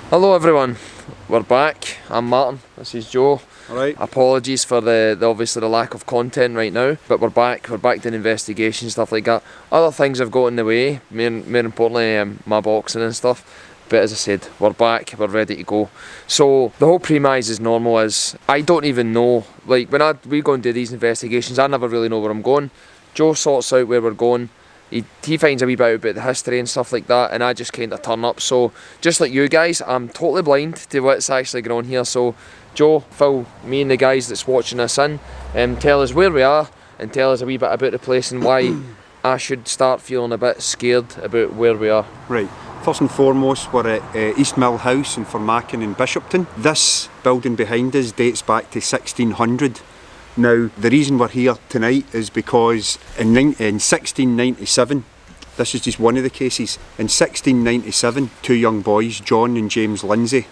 Hello everyone, we're back. I'm Martin, this is Joe. Alright. Apologies for the obviously the lack of content right now, but we're back doing investigation, stuff like that. Other things have got in the way, more importantly my boxing and stuff. But as I said, we're back, we're ready to go. So the whole premise is normal is, I don't even know, like when we go and do these investigations, I never really know where I'm going. Joe sorts out where we're going. He finds a wee bit about the history and stuff like that, and I just kind of turn up. So just like you guys, I'm totally blind to what's actually going on here. So Joe, fill me and the guys that's watching us in, tell us where we are and tell us a wee bit about the place and why I should start feeling a bit scared about where we are. Right. First and foremost, we're at East Mill House in Fermakin in Bishopton. This building behind us dates back to 1600. Now, the reason we're here tonight is because in 1697, this is just one of the cases, in 1697, two young boys, John and James Lindsay,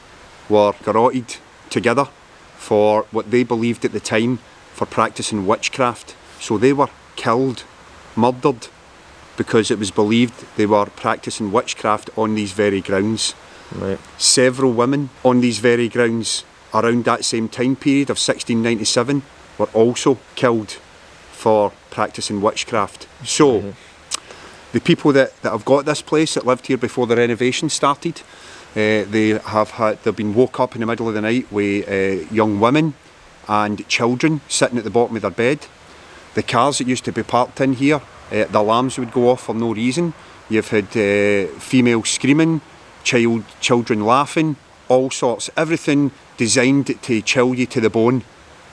were garroted together for what they believed at the time for practising witchcraft. So they were killed, murdered, because it was believed they were practising witchcraft on these very grounds. Right. Several women on these very grounds around that same time period of 1697 were also killed for practising witchcraft. So the people that have got this place, that lived here before the renovation started, they've been woke up in the middle of the night with young women and children sitting at the bottom of their bed. The cars that used to be parked in here, the alarms would go off for no reason. You've had females screaming, children laughing, all sorts, everything designed to chill you to the bone.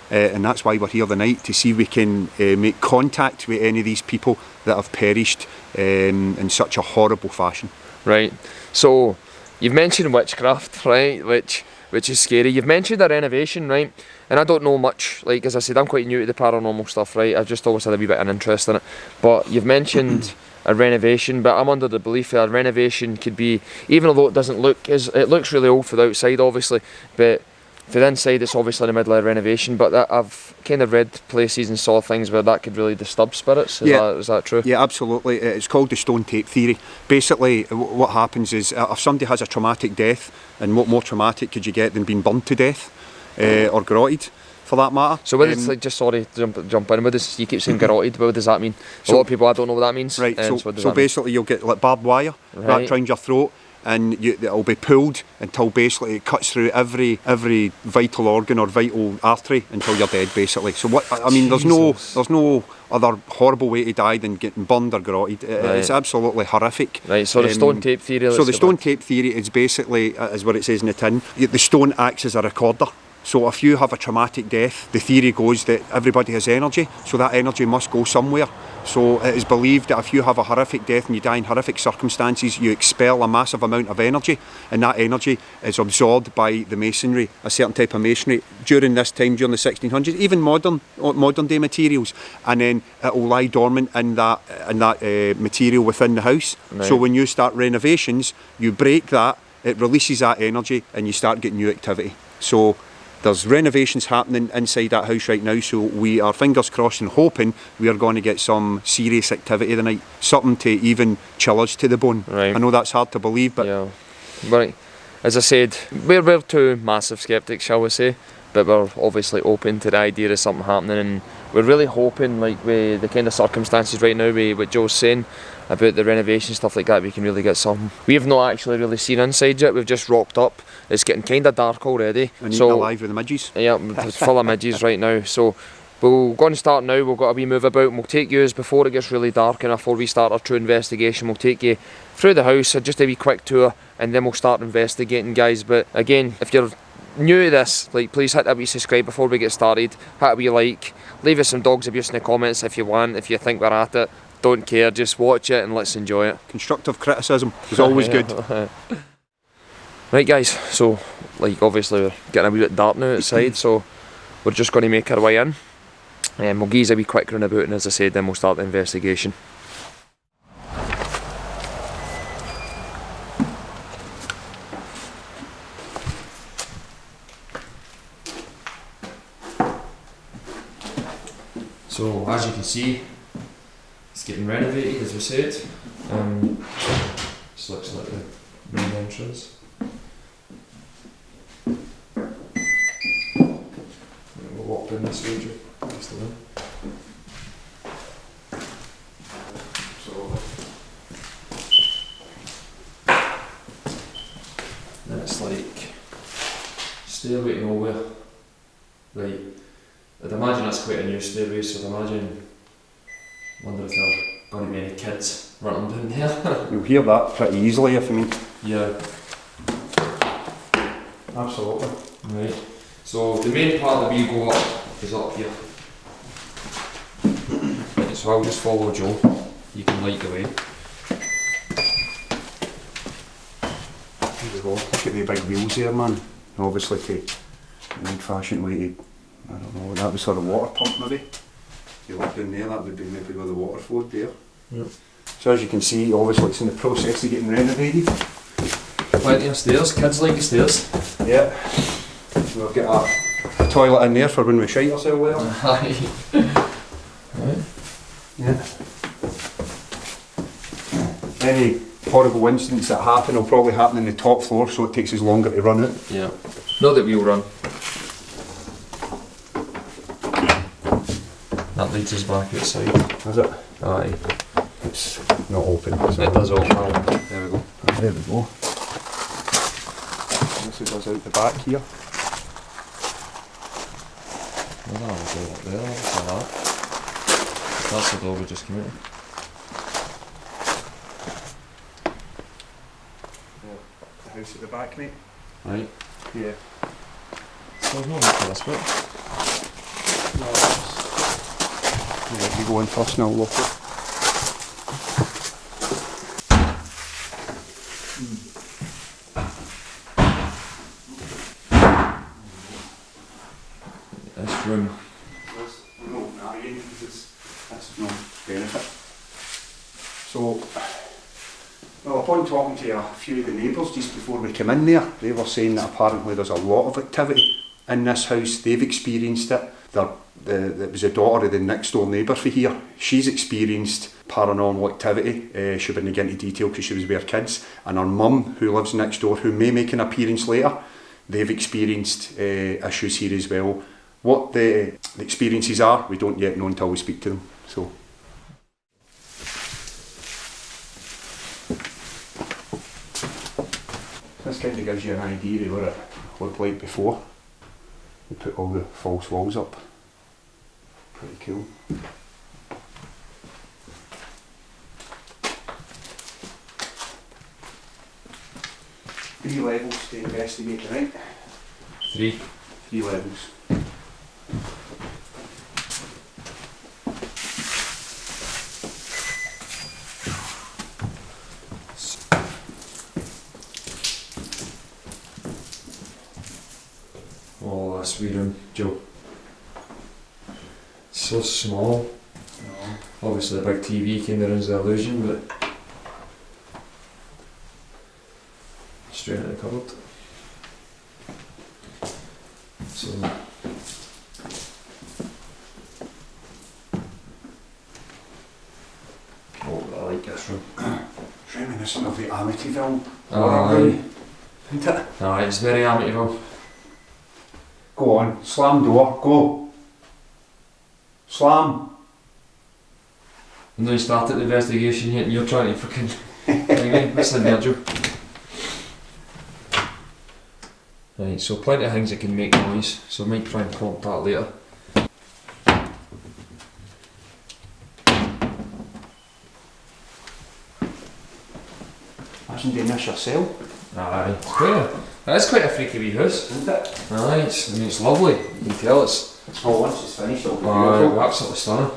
And that's why we're here tonight, to see if we can make contact with any of these people that have perished in such a horrible fashion. Right, so you've mentioned witchcraft, right, which is scary. You've mentioned a renovation, right, and I don't know much, like as I said, I'm quite new to the paranormal stuff, right, I've just always had a wee bit of an interest in it, but you've mentioned a renovation, but I'm under the belief that a renovation could be, even although it doesn't look, it looks really old for the outside obviously, but for the inside it's obviously in the middle of renovation, but I've kind of read places and saw things where that could really disturb spirits. Is that true? Yeah, absolutely. It's called the stone tape theory. Basically what happens is if somebody has a traumatic death, and what more traumatic could you get than being burned to death or garroted for that matter. So what is, like, just sorry to jump in, you keep saying garroted, what does that mean? A lot of people, I don't know what that means. Right, so basically you'll get like barbed wire wrapped around your throat, and it'll be pulled until basically it cuts through every vital organ or vital artery until you're dead, basically. So there's no other horrible way to die than getting burned or garroted. It's absolutely horrific. Right, so the stone tape theory. So the stone tape theory is basically, as what it says in the tin, the stone acts as a recorder. So if you have a traumatic death, the theory goes that everybody has energy, so that energy must go somewhere. So it is believed that if you have a horrific death and you die in horrific circumstances, you expel a massive amount of energy, and that energy is absorbed by the masonry, a certain type of masonry, during this time, during the 1600s, even modern day materials, and then it will lie dormant in that material within the house. Right. So when you start renovations, you break that, it releases that energy, and you start getting new activity. So there's renovations happening inside that house right now, so we are fingers crossed and hoping we are going to get some serious activity tonight, something to even chill us to the bone. Right. I know that's hard to believe, but yeah. But as I said, we're two massive skeptics, shall we say, but we're obviously open to the idea of something happening, and we're really hoping, like with the kind of circumstances right now, with what Joe's saying about the renovation, stuff like that, we can really get some. We have not actually really seen inside yet, we've just rocked up. It's getting kind of dark already. And so alive with the midges. Yeah, it's full of midges right now. So we'll go and start now, we've got a wee move about, and we'll take you, as before it gets really dark and before we start our true investigation, we'll take you through the house, just a wee quick tour, and then we'll start investigating, guys. But again, if you're new to this, like, please hit that wee subscribe before we get started, hit a wee like, leave us some dog's abuse in the comments if you want, if you think we're at it. Don't care, just watch it and let's enjoy it. Constructive criticism is always good. Right guys, so like obviously we're getting a wee bit dark now outside, so we're just going to make our way in, and we'll give you a wee quick run about, and as I said, then we'll start the investigation. So as you can see, it's getting renovated, as we said. This looks like the main entrance. down this way, Joe. That's the one. Then it's like stairway to nowhere. Right. I'd imagine that's quite a new stairway, so I'd imagine. Wonder if there are going to be any kids running down there. You'll hear that pretty easily if I mean. Yeah. Absolutely. Right. So the main part that we go up is up here. Right, so I'll just follow Joe. You can light the way. There we go. Look at the big wheels there, man. Obviously to an old-fashioned way to, I don't know, that was sort of water pump maybe. If you look down there, that would be maybe where the water flowed there. Yep. So as you can see, obviously it's in the process of getting renovated. Plenty of stairs, kids like the stairs. Yeah. We'll get a toilet in there for when we shite ourselves later. Right. Yeah. Any horrible incidents that happen will probably happen in the top floor, so it takes us longer to run it. Yeah. Not that we'll run. That leads us back outside. Is it? Aye. It's not open. So It does open. There we go. there we go. This is us out the back here. Well, that'll go up there, like that. That's the door we just came out. The house at the back, mate. Right. Yeah. So there's no need for this bit. Yeah, you go in first and I'll lock it. This room. That's no benefit. So, well, upon talking to a few of the neighbours just before we came in there, they were saying that apparently there's a lot of activity in this house. They've experienced it. It was a daughter of the next door neighbour for here. She's experienced paranormal activity. She wouldn't get into detail because she was with her kids. And her mum, who lives next door, who may make an appearance later, they've experienced issues here as well. What the experiences are, we don't yet know until we speak to them. So. This kind of gives you an idea of what it looked like before. We put all the false walls up. Pretty cool. 3 levels to investigate tonight. 3. 3 levels. Oh, this wee room, Joe. So small. No. Obviously the big TV kind of ruins the illusion, but straight in the cupboard. So oh, I like this room. Reminiscent of the Amityville Aye. horror room. Isn't it? Aye, it's very Amityville. Go on, slam door, go. Slam. No, you started the investigation yet and you're trying to fucking thing, what's in there, Joe? Right, so plenty of things that can make noise, so I might try and prompt that later. Imagine doing this yourself. Aye, it's quite a freaky wee house. Isn't it? Aye, it's lovely, you can tell it's Oh, once it's finished, it'll be aye, beautiful. absolutely stunning.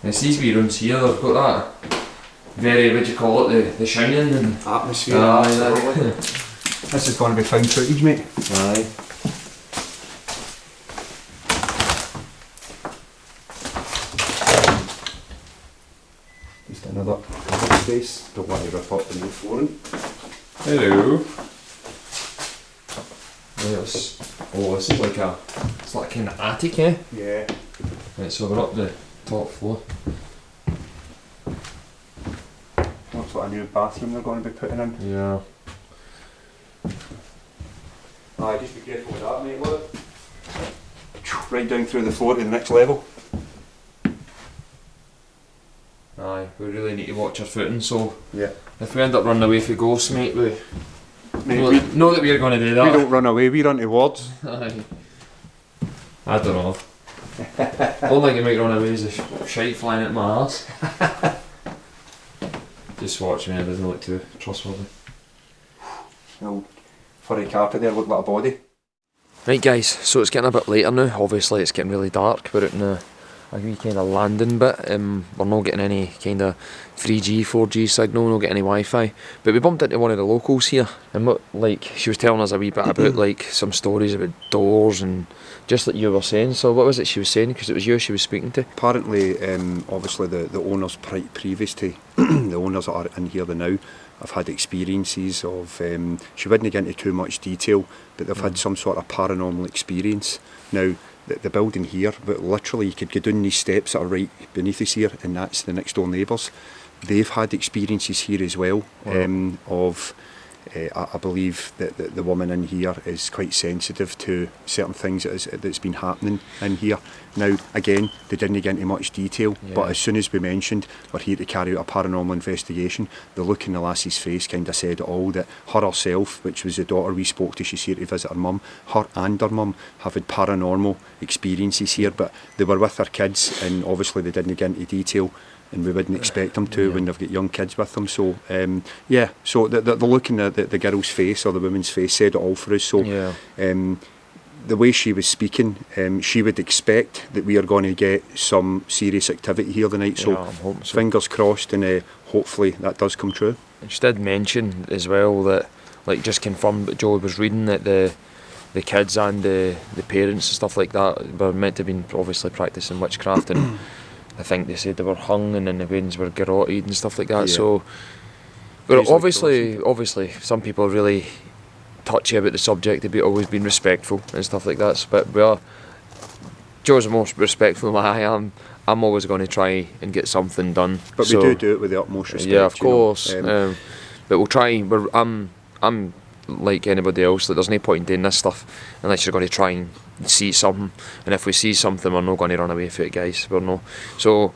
It's these wee rooms here, they've got that very, what do you call it, the shining and Atmosphere. aye, absolutely. This is going to be found footage, mate. aye. Just another cover space. Don't want to rip up the new flooring. Hello. Yes. Oh, this is like it's like a kind of attic, eh? Yeah. Right, so we're up the top floor. Looks like a new bathroom they're going to be putting in. Yeah. Aye, Aye, just be careful with that, mate, look. Right down through the floor to the next level. Aye, we really need to watch our footing, so yeah. If we end up running away for ghosts, mate, we know that we're going to do that. We don't run away, we run towards. Aye. I don't know. Only thing you might run away is the shite flying at my arse. Just watch me, it doesn't look too trustworthy. No furry carpet there, look like a body. Right guys, so it's getting a bit later now. Obviously it's getting really dark. We're out in a wee kind of landing bit. We're not getting any kind of 3G, 4G signal, not getting any Wi-Fi. But we bumped into one of the locals here, and what, like, she was telling us a wee bit about like some stories about doors and just like you were saying. So what was it she was saying? Because it was you she was speaking to. Apparently, obviously the owners previous to the owners that are in here now have had experiences of, she wouldn't get into too much detail, but they've had some sort of paranormal experience. Now, the building here, but literally you could go down these steps that are right beneath us here, and that's the next door neighbours. They've had experiences here as well. Of I believe that the woman in here is quite sensitive to certain things that's been happening in here. Now, again, they didn't get into much detail, but as soon as we mentioned we're here to carry out a paranormal investigation, the look in the lassie's face kind of said it all, that her herself, which was the daughter we spoke to, she's here to visit her mum, her and her mum have had paranormal experiences here, but they were with their kids, and obviously they didn't get into detail, and we wouldn't expect them to when they've got young kids with them. So so the look in the girl's face or the woman's face said it all for us. So the way she was speaking, she would expect that we are going to get some serious activity here tonight. So, I'm hoping so. Fingers crossed, and hopefully that does come true. And she did mention as well that, like, just confirmed that Joey was reading that the kids and the parents and stuff like that were meant to have been obviously practising witchcraft, and I think they said they were hung and then the weddings were garroted and stuff like that. So, but obviously, some people are really touchy about the subject. They've always been respectful and stuff like that. But Joe's the most respectful than I am. I'm always going to try and get something done. But we do it with the utmost respect. Yeah, of course. But we'll try. I'm like anybody else. That there's no point in doing this stuff unless you're going to try and see something. And if we see something, we're not going to run away from it, guys. So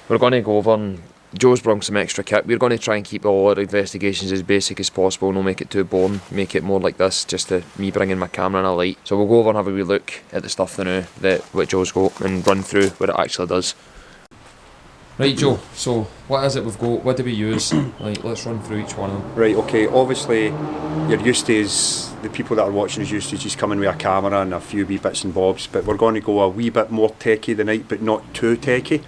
we're going to go over, and Joe's brought some extra kit. We're going to try and keep all our investigations as basic as possible, not make it too boring, make it more like this, just to me bringing my camera and a light. So we'll go over and have a wee look at the stuff now that what Joe's got and run through what it actually does. Right, Joe, so what is it we've got? What do we use? Like, let's run through each one of them. Right, okay, obviously you're used to the people that are watching is used to just coming with a camera and a few wee bits and bobs, but we're going to go a wee bit more techie tonight, but not too techie.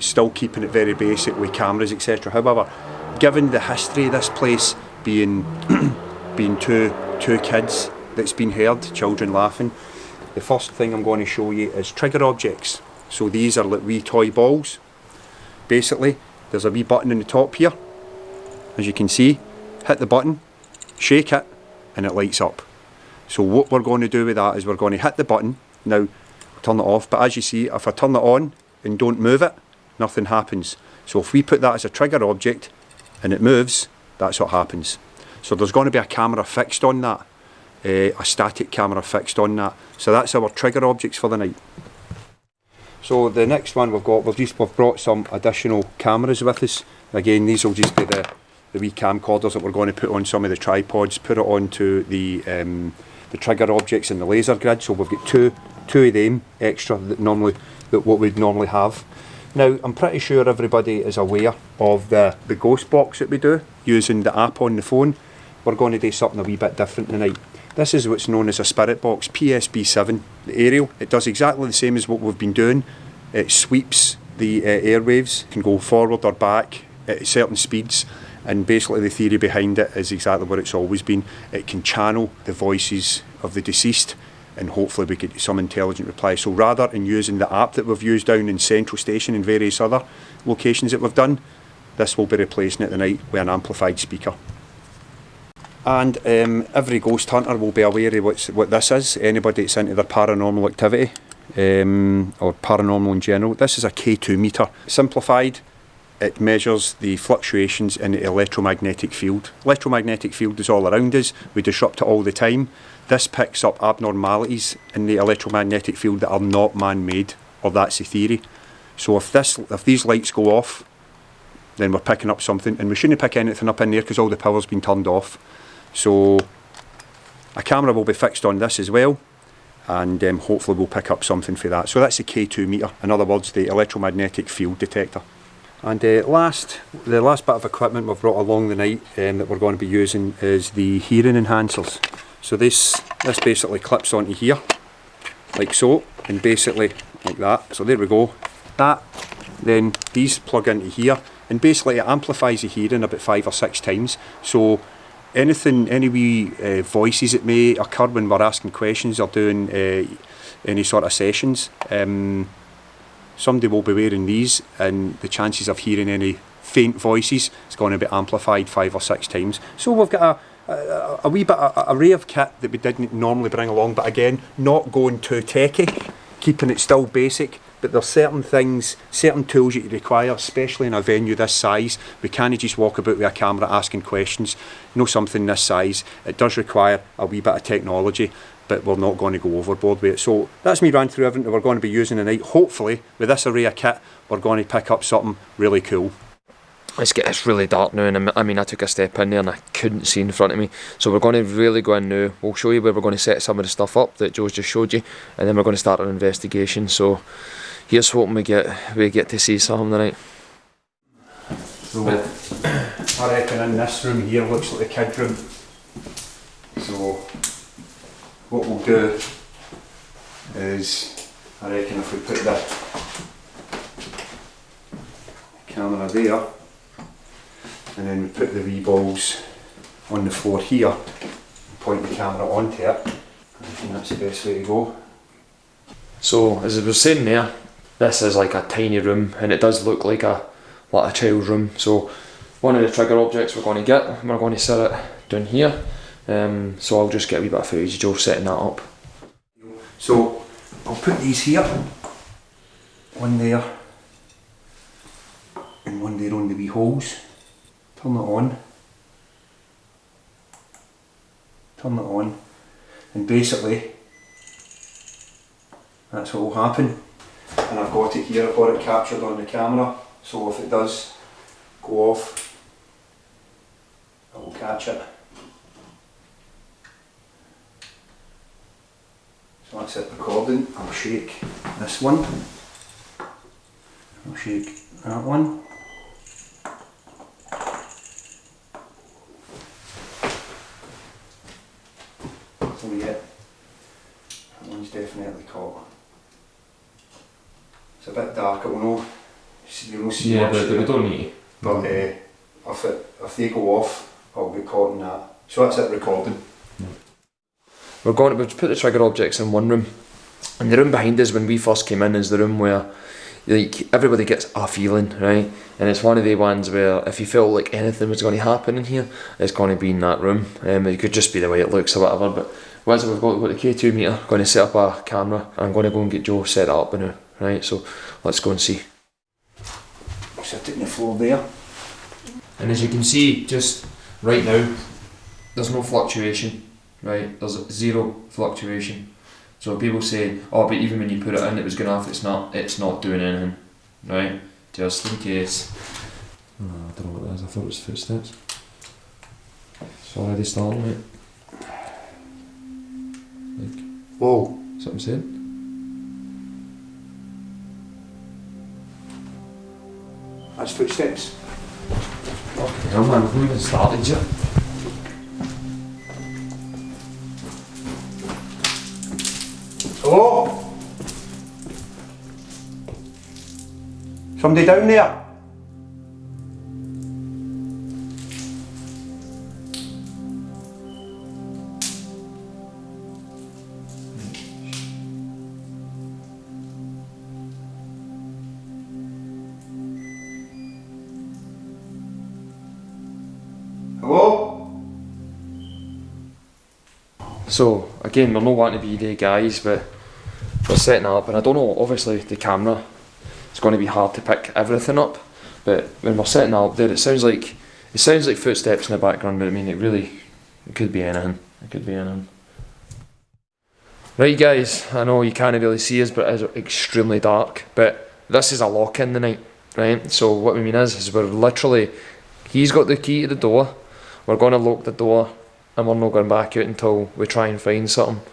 Still keeping it very basic with cameras, etc. However, given the history of this place being two kids that's been heard, children laughing, the first thing I'm going to show you is trigger objects. So these are like wee toy balls. Basically, there's a wee button in the top here, as you can see. Hit the button, shake it, and it lights up. So what we're going to do with that is we're going to hit the button, now turn it off, but as you see, if I turn it on and don't move it, nothing happens. So if we put that as a trigger object and it moves, that's what happens. So there's going to be a camera fixed on that, a static camera fixed on that. So that's our trigger objects for the night. So the next one we've brought some additional cameras with us. Again, these will just be the wee camcorders that we're going to put on some of the tripods, put it onto the trigger objects in the laser grid. So we've got two of them extra that what we'd normally have. Now, I'm pretty sure everybody is aware of the ghost box that we do using the app on the phone. We're going to do something a wee bit different tonight. This is what's known as a spirit box, PSB7, the aerial. It does exactly the same as what we've been doing. It sweeps the airwaves, can go forward or back at certain speeds, and basically the theory behind it is exactly what it's always been. It can channel the voices of the deceased, and hopefully we get some intelligent reply. So rather than using the app that we've used down in Central Station and various other locations that we've done, this will be replacing it tonight with an amplified speaker. And every ghost hunter will be aware of what this is. Anybody that's into their paranormal activity or paranormal in general, this is a K2 meter. Simplified, it measures the fluctuations in the electromagnetic field. Electromagnetic field is all around us, we disrupt it all the time. this picks up abnormalities in the electromagnetic field that are not man-made, or that's the theory. So if these lights go off, then we're picking up something, and we shouldn't pick anything up in there because all the power's been turned off. So a camera will be fixed on this as well, and hopefully we'll pick up something for that. So that's the K2 meter, in other words the electromagnetic field detector. And the last bit of equipment we've brought along the night that we're going to be using is the hearing enhancers. So this basically clips onto here, like so, and basically like that. So there we go. That, then these plug into here, and basically it amplifies the hearing about 5 or 6 times. So any wee voices that may occur when we're asking questions or doing any sort of sessions, somebody will be wearing these, and the chances of hearing any faint voices is going to be amplified 5 or 6 times. So we've got a wee bit, a array of kit that we didn't normally bring along, but again, not going too techie, keeping it still basic. But there's certain things, certain tools that you require, especially in a venue this size. We can't just walk about with a camera asking questions. You know, something this size, it does require a wee bit of technology, but we're not going to go overboard with it. So that's me ran through everything that we're going to be using tonight. Hopefully, with this array of kit, we're going to pick up something really cool. It's really dark now, and I mean I took a step in there and I couldn't see in front of me, so we're going to really go in now. We'll show you where we're going to set some of the stuff up that Joe's just showed you, and then we're going to start our investigation. So here's hoping we get to see something tonight. So I reckon in this room here looks like the kid room. So what we'll do is, I reckon if we put the camera there, and then we put the wee balls on the floor here, and point the camera onto it, I think that's the best way to go. So as I was saying there, this is like a tiny room, and it does look like a child's room. So one of the trigger objects we're going to get, we're going to set it down here. So I'll just get a wee bit of footage of Joe setting that up. So I'll put these here, one there, and one there on the wee holes. Turn it on. Turn it on. And basically, that's what will happen. And I've got it here, I've got it captured on the camera, so if it does go off, I will catch it. So that's it recording. I'll shake this one, I'll shake that one. So yeah, that one's definitely caught. It's a bit dark, I don't know. You don't see much. But we don't need. But if they go off, I'll be caught in that. So that's it recording. We've put the trigger objects in one room, and the room behind us when we first came in is the room where like everybody gets a feeling, right? And it's one of the ones where if you felt like anything was going to happen in here, it's going to be in that room. It could just be the way it looks or whatever, but once we've got the K2 meter, going to set up a camera, I'm going to go and get Joe set up now, right? So let's go and see. Set it on the floor there. And as you can see, just right now, there's no fluctuation, right? There's zero fluctuation. So people say, oh, but even when you put it in, it was going off. It's not doing anything, right? Just in case. Oh, I don't know what that is. I thought it was footsteps. It's already starting, mate. Like, whoa, something said. That's footsteps. Okay, hell man, we've not even started yet. Hello? Somebody down there? Hello? So, again, we're not wanting to be the guys, but we're setting up, and I don't know, obviously the camera, it's going to be hard to pick everything up, but when we're setting up there, it sounds like footsteps in the background, but I mean, it could be anything. It could be anything. Right guys, I know you can't really see us, but it's extremely dark. But this is a lock in the night, right? So what we mean is we're literally, he's got the key to the door, we're going to lock the door, and we're not going back out until we try and find something.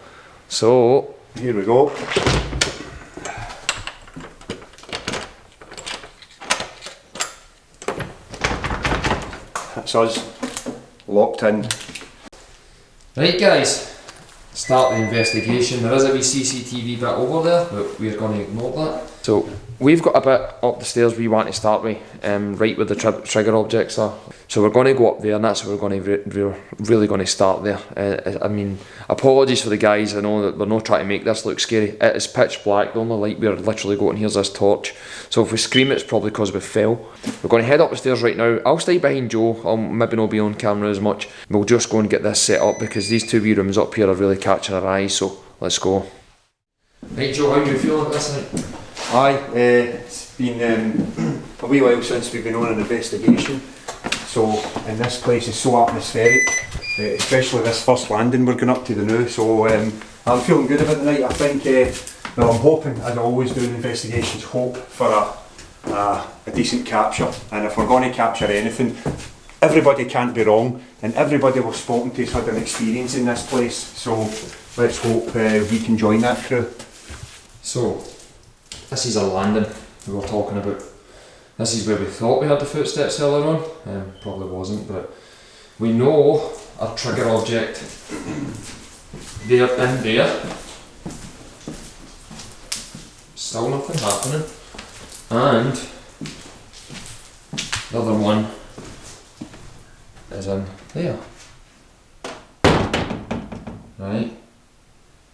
So, here we go. That's us, locked in. Right guys, start the investigation. There is a wee CCTV bit over there, but we're going to ignore that. So we've got a bit up the stairs we want to start with, right where the trigger objects are. So we're going to go up there, and that's where we're going to we're really going to start there. I mean, apologies for the guys. I know that we're not trying to make this look scary. It is pitch black. The only light we're literally got in here is this torch. So if we scream, it's probably because we fell. We're going to head up the stairs right now. I'll stay behind Joe. I'll maybe not be on camera as much. We'll just go and get this set up because these two wee rooms up here are really catching our eyes. So let's go. Right, Joe, how are you feeling at this night? Aye, it's been a wee while since we've been on an investigation. So, and this place is so atmospheric, especially this first landing we're going up to the now. So I'm feeling good about the night. I think, well, I'm hoping, as I always do in investigations, hope for a decent capture. And if we're going to capture anything, everybody can't be wrong, and everybody we've spoken to has had an experience in this place. So let's hope we can join that crew. So, this is a landing we were talking about. This is where we thought we had the footsteps earlier on. Probably wasn't, but we know a trigger object there in there. Still nothing happening. And the other one is in there. Right.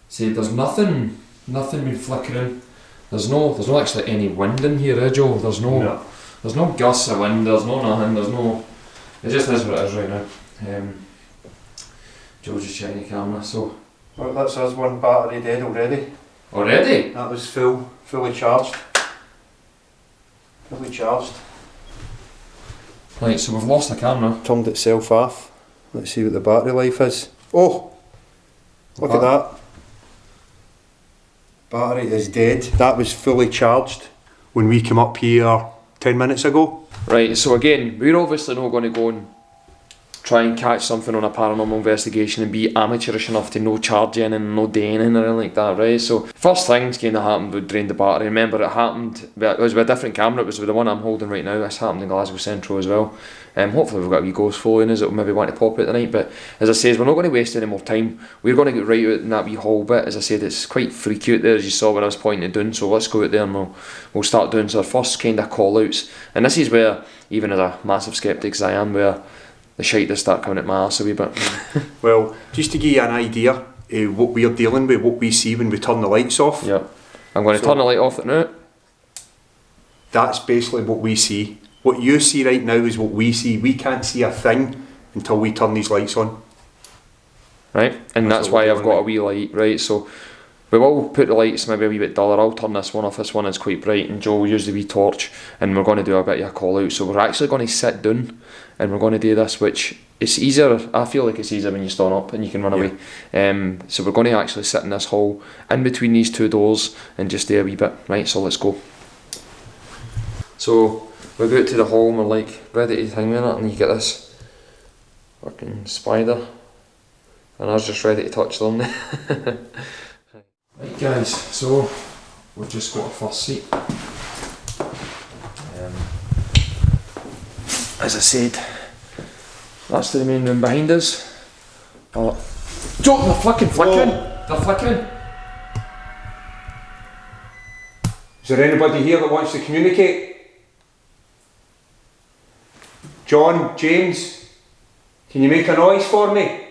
See, there's nothing been flickering. There's no actually any wind in here, eh, Joe? There's no gusts of wind, there's no nothing, it just is what it is right now. Joe's just checking the camera, so. Well, that's us, one battery dead already. Already? That was fully charged. Fully charged. Right, so we've lost the camera. Turned itself off. Let's see what the battery life is. Oh! Look at that. Battery is dead. That was fully charged when we came up here 10 minutes ago. Right, so again, we're obviously not going to go and try and catch something on a paranormal investigation and be amateurish enough to no charge in and no day in or anything like that, right? So first things kind of happened would drain the battery. Remember, it happened, it was with a different camera, it was with the one I'm holding right now. This happened in Glasgow Central as well. Hopefully we've got a wee ghost following us that will maybe want to pop out tonight, but as I say, we're not going to waste any more time. We're going to get right out in that wee hall bit. As I said, it's quite freaky out there, as you saw when I was pointing it down, so let's go out there and we'll start doing our first kind of call outs. And this is where, even as a massive sceptic as I am, where the shite does start coming at my arse a wee bit. Well, just to give you an idea what we're dealing with, what we see when we turn the lights off. Yep. I'm going to turn the light off now. That's basically what we see. What you see right now is what we see. We can't see a thing until we turn these lights on. Right, and that's why I've got a wee light, right? So we will put the lights maybe a wee bit duller. I'll turn this one off. This one is quite bright, and Joe will use the wee torch, and we're going to do a bit of a call out. So we're actually going to sit down and we're going to do this, which it's easier. I feel like it's easier when you stand up and you can run away. So we're going to actually sit in this hall in between these two doors and just do a wee bit. Right, so let's go. So we go out to the hall and we're like ready to hang in it, and you get this fucking spider, and I was just ready to touch them. Right guys, so we've just got a first seat. As I said, that's the main room behind us. Oh, Joe, they're flickering! Whoa. They're flickering! Is there anybody here that wants to communicate? John, James, can you make a noise for me?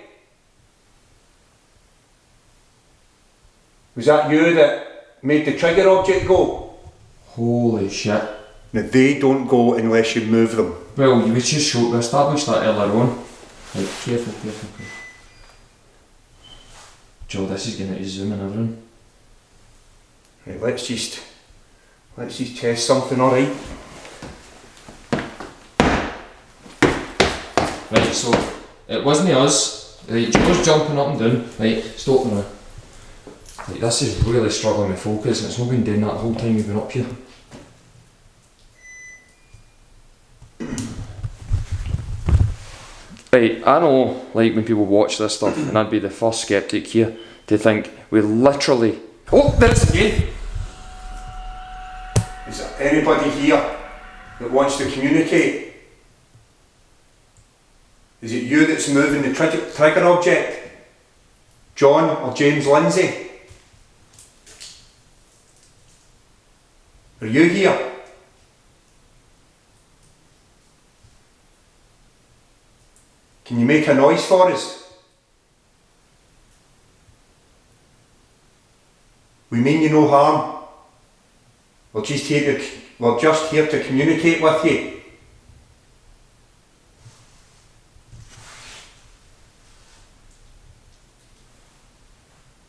Was that you that made the trigger object go? Holy shit. Now they don't go unless you move them. Well, we just we established that earlier on. Like, careful. Joe, this is going to zoom in everything. Right, let's just test something, alright? Right, so it wasn't us. Right, Joe's jumping up and down. Right, stop now. Like, this is really struggling with focus, and it's not been doing that the whole time we've been up here. Right, I know, like, when people watch this stuff, and I'd be the first skeptic here to think we literally... Oh, there it is again! Is there anybody here that wants to communicate? Is it you that's moving the trigger object? John or James Lindsay? Are you here? Can you make a noise for us? We mean you no harm. We're just here to communicate with you.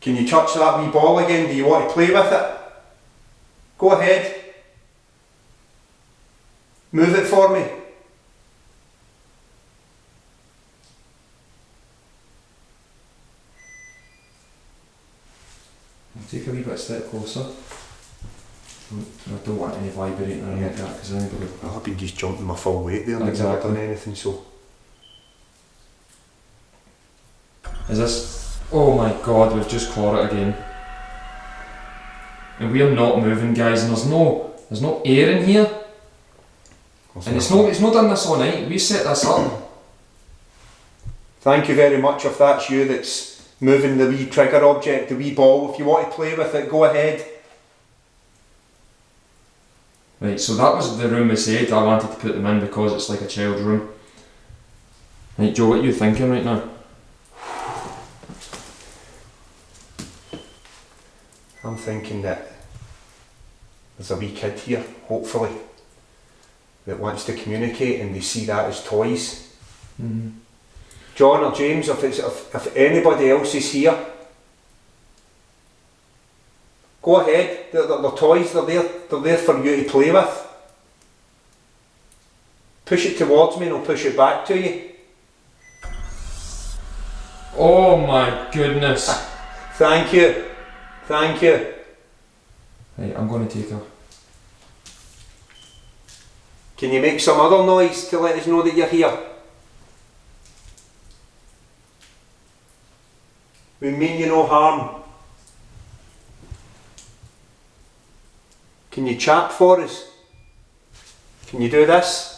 Can you touch that wee ball again? Do you want to play with it? Go ahead. Move it for me. I'll take a wee bit step closer. I don't want any vibrating or anything like that, because anybody... I've been just jumping my full weight there and Exactly. not done anything, so... Is this... Oh my god, we've just caught it again. And we're not moving, guys, and there's no air in here. And it's not done this all night. We set this up. Thank you very much if that's you that's moving the wee trigger object, the wee ball. If you want to play with it, go ahead. Right, so that was the room we said I wanted to put them in because it's like a child's room. Right, Joe, what are you thinking right now? I'm thinking that there's a wee kid here, hopefully, that wants to communicate and they see that as toys. Mm-hmm. John or James, if anybody else is here, go ahead. They're toys, they're there for you to play with. Push it towards me and I'll push it back to you. Oh my goodness. Thank you. Thank you. Right, I'm going to take her. Can you make some other noise to let us know that you're here? We mean you no harm. Can you chat for us? Can you do this?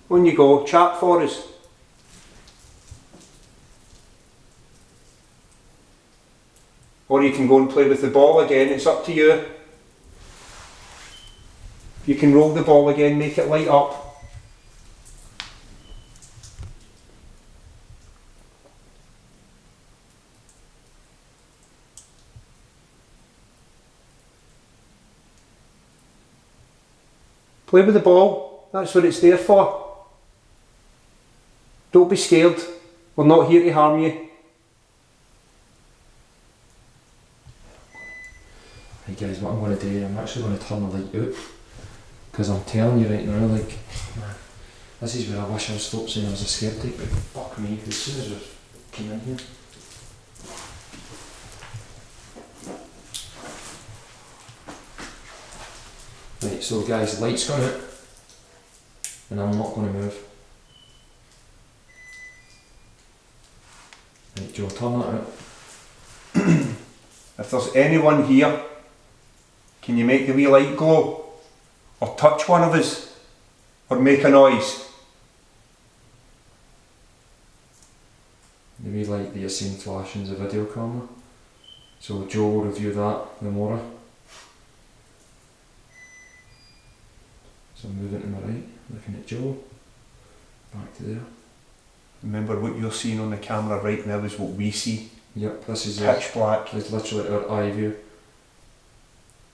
On you go, chat for us. Or you can go and play with the ball again, it's up to you. You can roll the ball again, make it light up. Play with the ball, that's what it's there for. Don't be scared, we're not here to harm you. Hey guys, what I'm going to do, I'm actually going to turn the light out. Because I'm telling you right now, like, man, this is where I wish I would stop saying I was a skeptic, but fuck me, as soon as we came in here. Right, so guys, light's gone out, and I'm not going to move. Right, Joe, turn that out. If there's anyone here, can you make the wee light glow? Or touch one of us? Or make a noise? The wee light that you're seeing flashing is a video camera. So Joe will review that tomorrow. So I'm moving to my right, looking at Joe. Back to there. Remember what you're seeing on the camera right now is what we see. Yep, this is Pitch black. It's literally our eye view.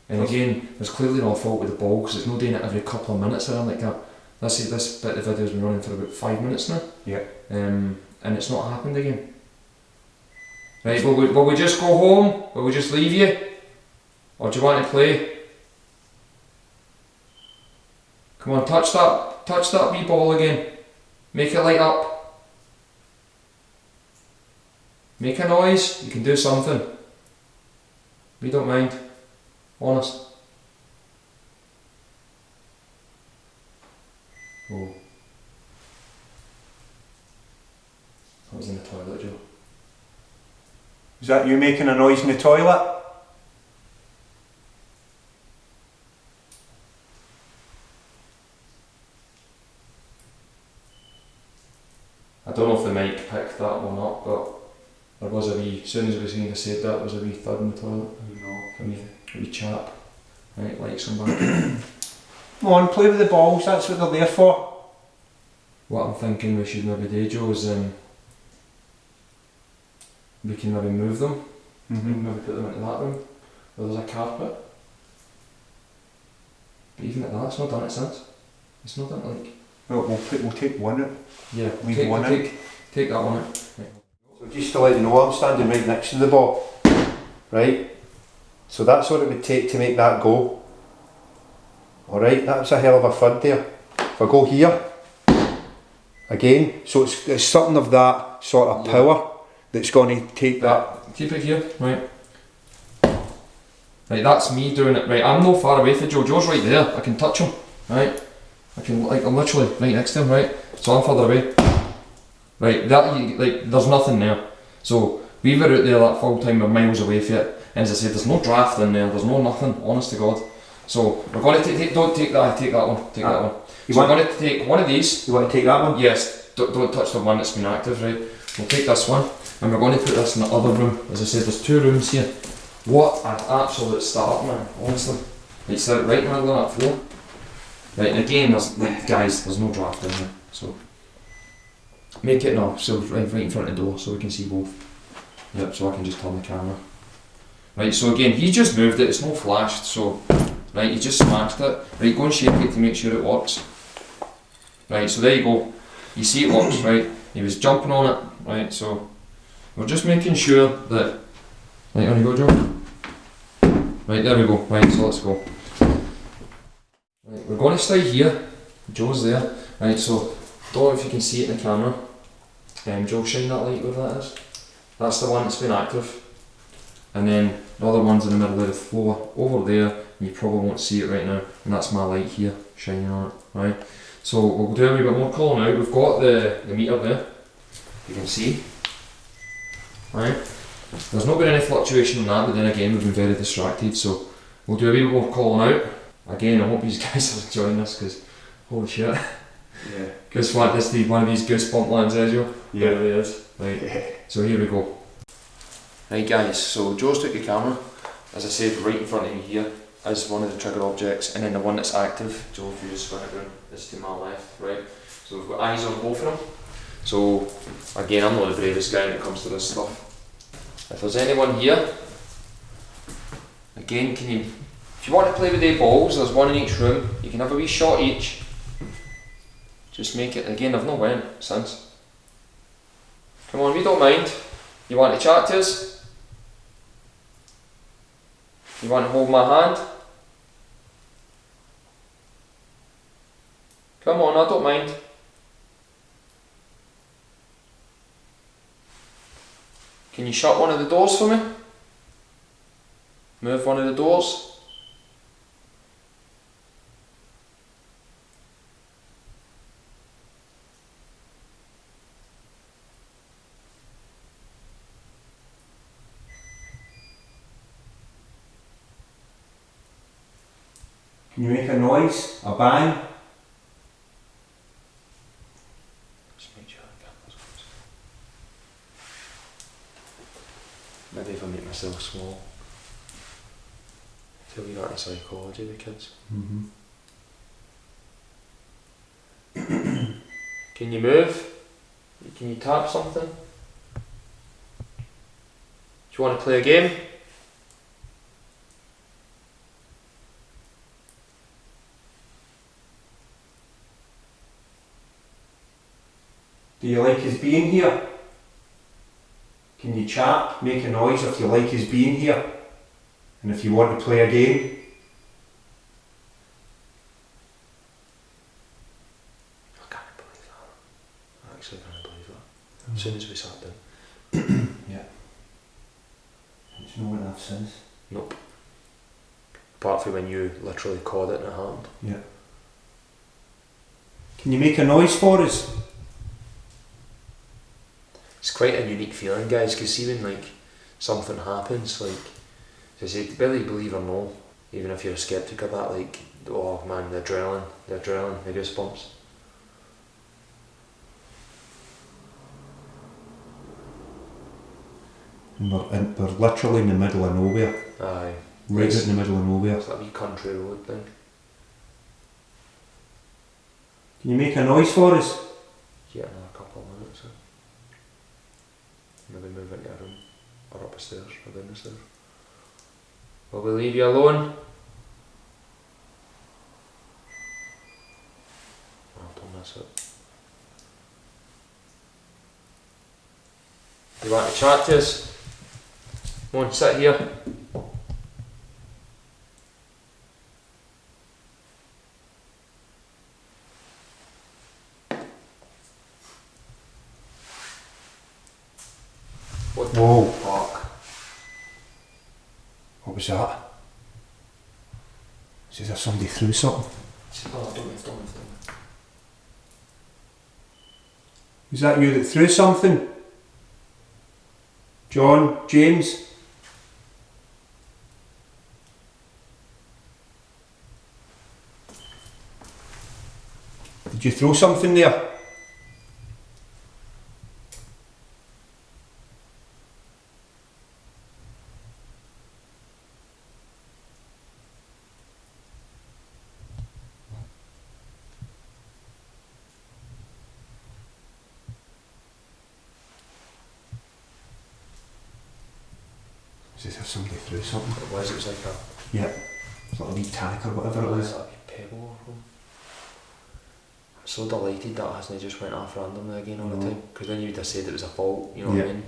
And again, there's clearly no fault with the ball because it's not doing it every couple of minutes or anything like that. This bit of the video's been running for about 5 minutes now. Yeah. And it's not happened again. Right, will we just go home? Will we just leave you? Or do you want to play? Come on, touch that wee ball again. Make it light up. Make a noise, you can do something. We don't mind. Honest. Oh. That was in the toilet, Joe. Is that you making a noise in the toilet? I don't know if the mic picked that one up, but there was a wee, as soon as I said that, there was a wee thud in the toilet. A wee chap. Right, lights on back. Come on, play with the balls, that's what they're there for. What I'm thinking we should maybe do, Joe, is we can maybe move them. Maybe put them into that room where there's a carpet. But even at that, it's not done it since. It's not done it like. Well, we'll take one out. Yeah, leave one in. Take that one out. Right. So just to let you know, I'm standing right next to the ball. Right? So that's what it would take to make that go. Alright, that's a hell of a thud there. If I go here, again, so it's something of that sort of power that's going to take that. Keep it here, right. Right, that's me doing it. Right, I'm no far away from Joe. Joe's right there. I can touch him. Right. I'm literally right next to him. Right. So I'm further away. Right. There's nothing there. So we were out there that full time. We're miles away from it. And as I said, there's no draft in there. There's no nothing. Honest to God. So we're going to take. Don't take that. Take that one. Take that one. So we're going to take one of these. You want to take that one? Yes. Don't touch the one that's been active. Right. We'll take this one. And we're going to put this in the other room. As I said, there's 2 rooms here. What an absolute start, man, honestly. It's right in the middle of that floor. Right, and again, there's no draft in there, so. Make it no, so right in front of the door so we can see both. Yep, so I can just turn the camera. Right, so again, he just moved it, it's no flashed, so. Right, he just smashed it. Right, go and shake it to make sure it works. Right, so there you go. You see it works, right? He was jumping on it, right, so. We're just making sure that. Right, on you go, Joe. Right, there we go. Right, so let's go. Right, we're going to stay here. Joe's there. Right, so don't know if you can see it in the camera. Joe, shine that light where that is. That's the one that's been active. And then the other one's in the middle of the floor over there. And you probably won't see it right now. And that's my light here shining on it. Right. So we'll do a wee bit more calling out. We've got the meter there. You can see. Right. There's not been any fluctuation on that, but then again we've been very distracted, so we'll do a wee bit more calling out. Again, I hope you guys are enjoying this, because holy shit. Yeah. Because one of these goosebump lands, Joe? Yeah. There it is. Right. Yeah. So here we go. Right guys, so Joe's took the camera. As I said, right in front of me here is one of the trigger objects, and then the one that's active, Joe, if you just spin it around, is to my left, right? So we've got eyes on both of them. So again, I'm not the bravest guy when it comes to this stuff. If there's anyone here, again, if you want to play with the balls, there's one in each room. You can have a wee shot each. Just make it, again, I've not went since. Come on, we don't mind. You want to chat to us? You want to hold my hand? Come on, I don't mind. Can you shut one of the doors for me? Move one of the doors. Can you make a noise? A bang? Maybe if I make myself small. Tell you that in psychology with kids. Can you move? Can you tap something? Do you want to play a game? Do you like us being here? Can you chat, make a noise if you like us being here? And if you want to play a game? I can't believe as soon as we sat down. Yeah. It's no one I've since. Nope. Apart from when you literally caught it and it happened. Yeah. Can you make a noise for us? It's quite a unique feeling, guys, because see when like something happens, like as I say, whether you believe or no, even if you're a skeptic of that, like, oh man, the adrenaline, the goosebumps. And we're literally in the middle of nowhere. Aye. Right out in the middle of nowhere. It's like a wee country road thing. Can you make a noise for us? Yeah, another couple of minutes. Maybe move into a room, or up the stairs, or down the stairs. Will we leave you alone? I'll turn this up. Do you want to chat to us? Come on, sit here. What the Whoa. fuck? What was that? Is there somebody threw something? Oh, don't move. Was that you that threw something? John? James? Did you throw something there? Is there somebody threw something? It was like a... Yeah. It's like a wee tack or whatever it was. Like a pebble or something. I'm so delighted that hasn't just went off randomly again all the time, because then you'd have said it was a fault, you know what I mean?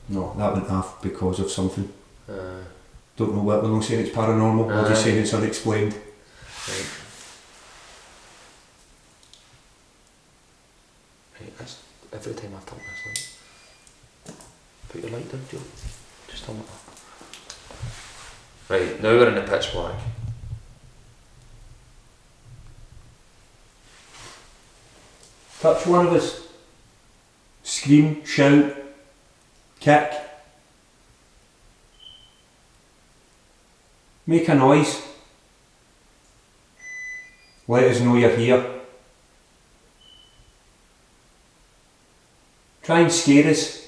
No, that went off because of something. Uh, Don't know what, we're not saying it's paranormal, we're just saying it's unexplained. right. Right, that's every time I've turned this light. Put your light down, Joe. Just turn it off. Right, now we're in the pitch black. Touch one of us. Scream, shout, kick. Make a noise. Let us know you're here. Try and scare us.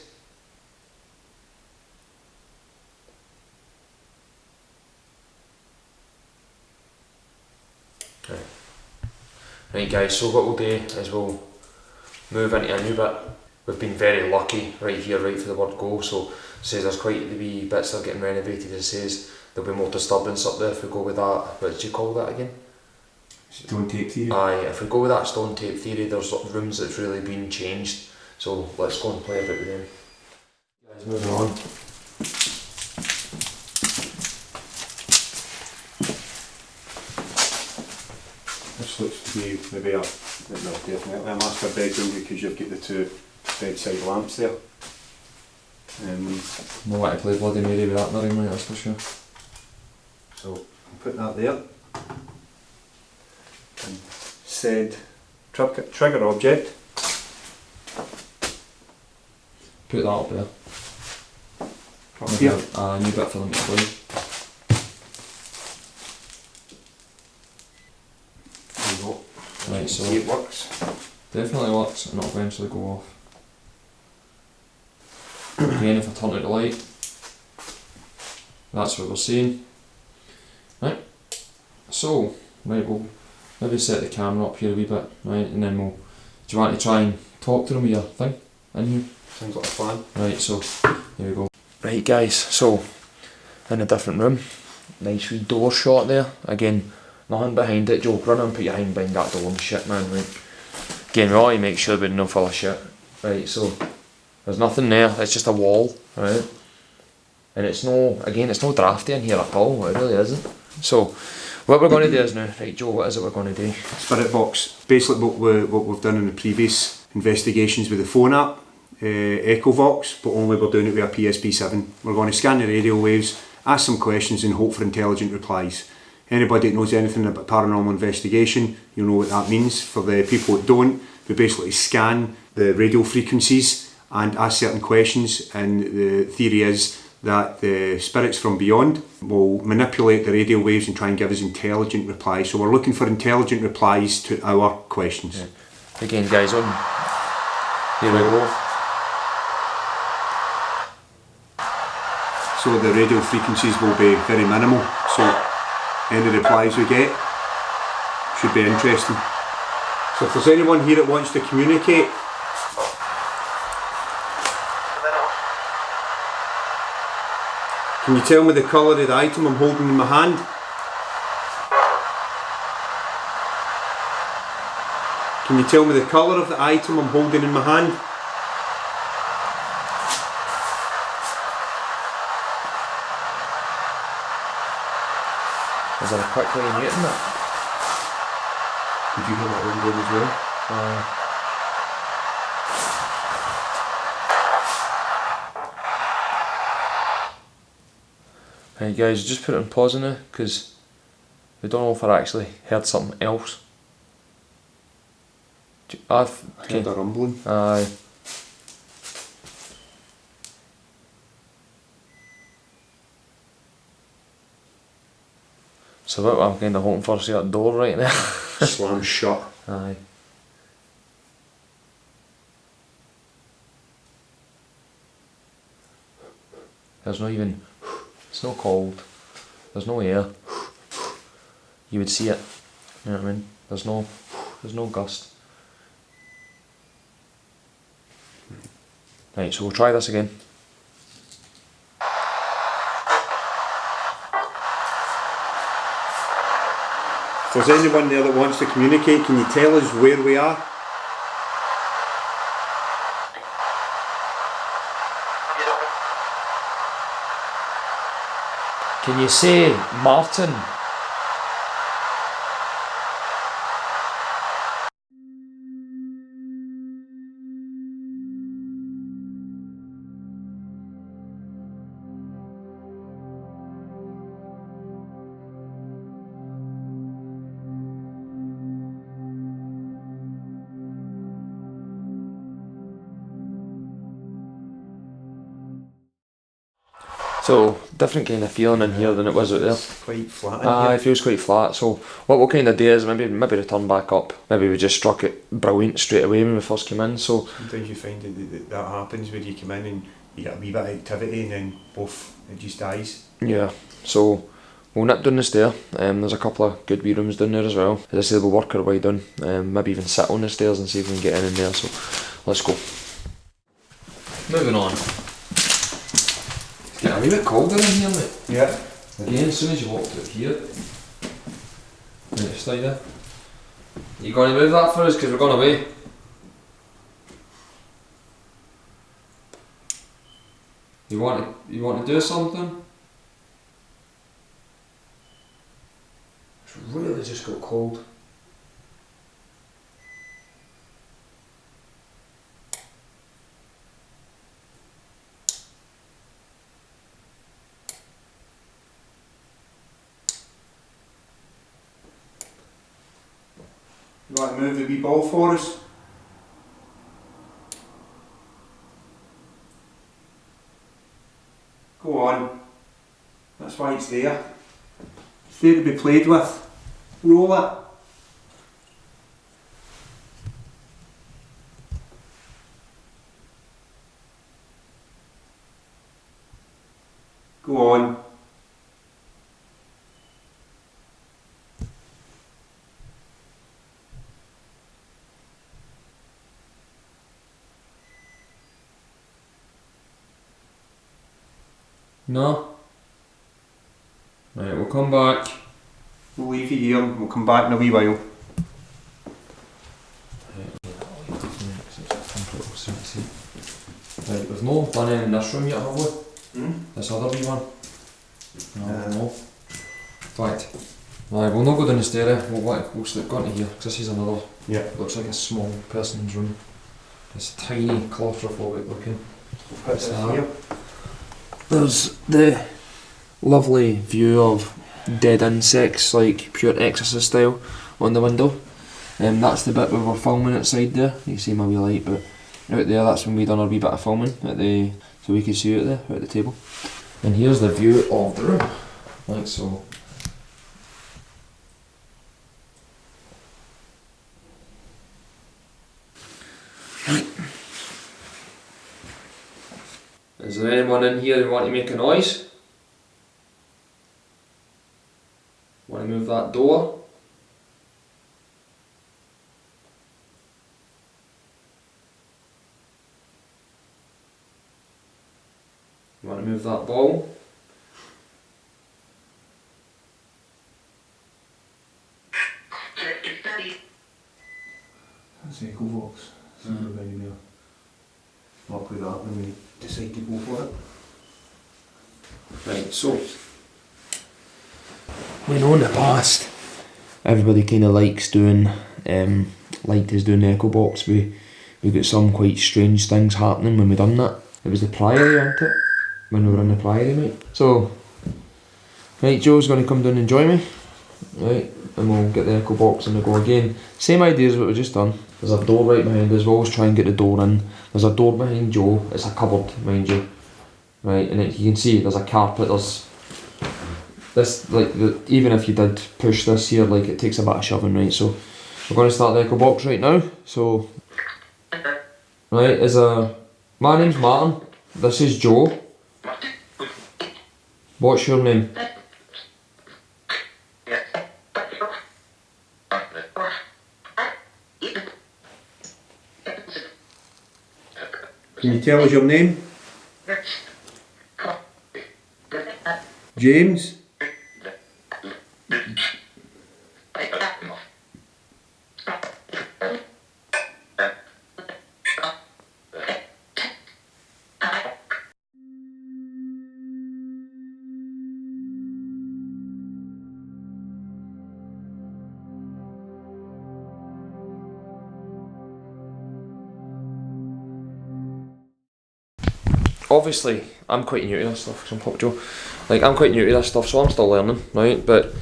Right guys, so what we'll do is we'll move into a new bit. We've been very lucky right here, right for the word go, so it says there's quite the wee bits that are getting renovated. It says there'll be more disturbance up there if we go with that, what did you call that again? Stone tape theory. Aye, if we go with that stone tape theory, there's rooms that's really been changed, so let's go and play a bit with them. Guys, moving on. This looks to be maybe definitely a master bedroom because you've got the two bedside lamps there. No way to play Bloody Mary with that in the ring light, that's for sure. So I'll put that there. And said trigger object. Put that up there. Up here. A new bit for them to play. There you go. Right, so see it works. definitely works and it'll eventually go off. Again, if I turn out the light, that's what we're seeing. Right, so, right, we'll maybe set the camera up here a wee bit, right, and then we'll, do you want to try and talk to them with your thing in here? Sounds like a plan. Right, so, here we go. Right guys, so, in a different room, nice wee door shot there, again, nothing behind it. Joe, run and put your hand behind that door and shit, man, right. Again, we want to make sure we're not full of shit. Right, so, there's nothing there, it's just a wall, right, and it's no, again, it's no drafty in here at all, it really isn't. So, what we're going to do is now, right Joe, what is it we're going to do? Spirit box. Basically what we've done in the previous investigations with the phone app, EchoVox, but only we're doing it with a PSP7. We're going to scan the radio waves, ask some questions and hope for intelligent replies. Anybody that knows anything about paranormal investigation, you'll know what that means. For the people that don't, we basically scan the radio frequencies and ask certain questions, and the theory is that the spirits from beyond will manipulate the radio waves and try and give us intelligent replies. So we're looking for intelligent replies to our questions. Yeah. Again guys, on here we go. So the radio frequencies will be very minimal, so any replies we get should be interesting. So if there's anyone here that wants to communicate, can you tell me the colour of the item I'm holding in my hand? Can you tell me the colour of the item I'm holding in my hand? Is there a quick way in using that? Did you hear that one going as well? Hey guys, just put it on pause now because we don't know if I actually heard something else. I heard a rumbling. Aye. So what I'm kind of hoping for is that door right now. Slam shut. Aye. There's no even, it's not cold, there's no air. You would see it, you know what I mean? There's no gust. Right, so we'll try this again. If there's anyone there that wants to communicate, can you tell us where we are? Can you say Martin? So, different kind of feeling in here than it was out there. It's quite flat in here. It feels quite flat. So, what we'll kind of do is maybe return back up. Maybe we just struck it brilliant straight away when we first came in. So sometimes you find that happens where you come in and you get a wee bit of activity and then poof, it just dies. Yeah. So we'll nip down the stair. There's a couple of good wee rooms down there as well. As I say, we'll work our way down. Maybe even sit on the stairs and see if we can get in there. So let's go. Moving on. It's getting a wee bit colder in here, mate. Yeah. Again, as soon as you walked out here, it's like that. You going to move that for us because we're going away? You want to do something? It's really just got cold. You want to move the wee ball for us? Go on. That's why it's there. It's there to be played with. Roll it. Go on. No? Right, we'll come back. We'll leave you here and we'll come back in a wee while. Right, we've not done any in this room yet, have we? Hmm? This other wee one? No. Right. Right, we'll not go down the stair, we'll go into here, because this is another, Yeah. looks like a small person's room. It's tiny, claustrophobic looking. What's here? There's the lovely view of dead insects, like pure Exorcist style, on the window. That's the bit where we're filming outside there. You can see my wee light, but out there, that's when we done our wee bit of filming so we could see out there, out at the table. And here's the view of the room, like so. Is there anyone in here who want to make a noise? Want to move that door? You want to move that ball? That's Echo Vox. So we're luck with that when we decide to go for it. Right, so we know in the past everybody kind of likes doing, liked us doing the echo box. We got some quite strange things happening when we done that. It was the Priory, wasn't it? When we were in the Priory, mate. So, right, Joe's going to come down and join me, right, and we'll get the echo box and we'll go again. Same idea as what we just done. There's a door right behind us. We always try and get the door in. There's a door behind Joe. It's a cupboard, mind you. Right, and you can see there's a carpet. There's this, like, even if you did push this here, like, it takes a bit of shoving, right? So we're going to start the echo box right now. So, right, my name's Martin. This is Joe. What's your name? Can you tell us your name? James? Obviously, I'm quite new to this stuff, because I'm Pop Joe. Like, I'm quite new to this stuff, so I'm still learning, right? But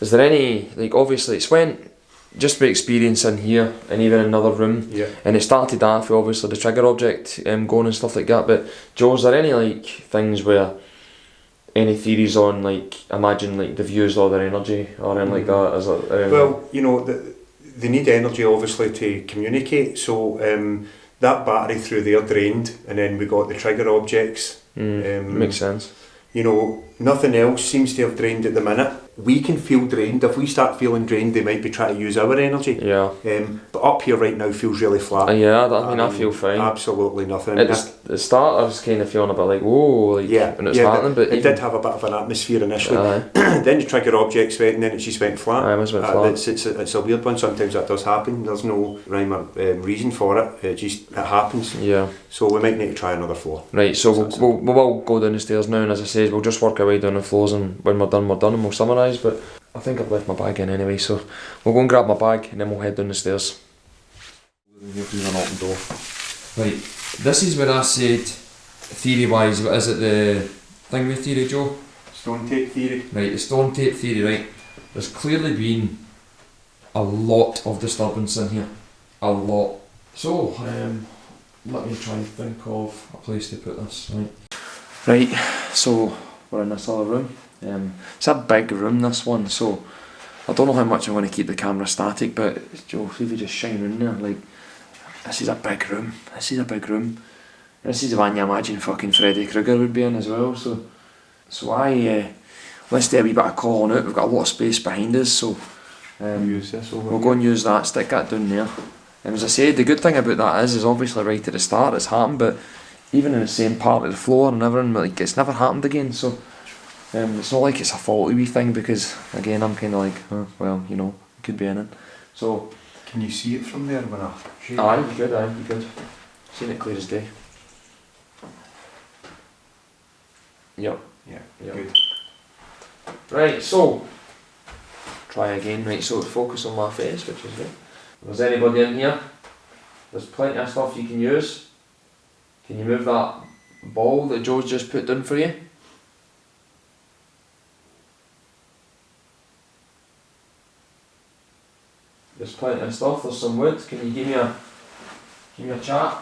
is there any, like, obviously it's went just by experience in here and even in another room, Yeah. and it started off with obviously the trigger object going and stuff like that. But Joe, is there any like things where any theories on, like, imagine like they've used all their energy or anything like that? Is it, Well, you know, they need energy obviously to communicate, so that battery through there drained, and then we got the trigger objects. makes sense. You know, nothing else seems to have drained at the minute. We can feel drained. If we start feeling drained, they might be trying to use our energy. Yeah. But up here right now feels really flat. Yeah, I feel fine. Absolutely nothing. At the start, I was kind of feeling a bit like, whoa, like, when it's happening, but it did have a bit of an atmosphere initially. Then the trigger objects went, and then it just went flat. It was went flat. It's a weird one. Sometimes that does happen. There's no rhyme or reason for it. It happens. Yeah. So we might need to try another floor. Right. So we'll go down the stairs now, and as I said, we'll just work our way down the floors, and when we're done, and we'll summarise. But I think I've left my bag in anyway, so we'll go and grab my bag, and then we'll head down the stairs. An open door. Right, this is where I said, theory-wise, is it the thing with theory, Joe? Stone tape theory. Right, the stone tape theory, right. There's clearly been a lot of disturbance in here. A lot. So, let me try and think of a place to put this, right. Right, so we're in this other room. It's a big room, this one, so I don't know how much I'm going to keep the camera static, but Joe, see if you just shine in there, like, this is a big room, this is a big room. This is the one you imagine fucking Freddy Krueger would be in as well, so let's do a wee bit of calling out. We've got a lot of space behind us, so use this over we'll go and use that, stick that down there. And as I said, the good thing about that is obviously right at the start it's happened, but even in the same part of the floor and everything, like, it's never happened again, so it's not like it's a faulty wee thing, because again I'm kind of like, well, you know, it could be in it. So can you see it from there when I shake? Aye, you could. Seen it clear as day. Yep. Yeah, yep. Good. Right, so try again. Right, so focus on my face, which is good. If there's anybody in here, there's plenty of stuff you can use. Can you move that ball that Joe's just put down for you? There's plenty of stuff, there's some wood. Can you give me a chat?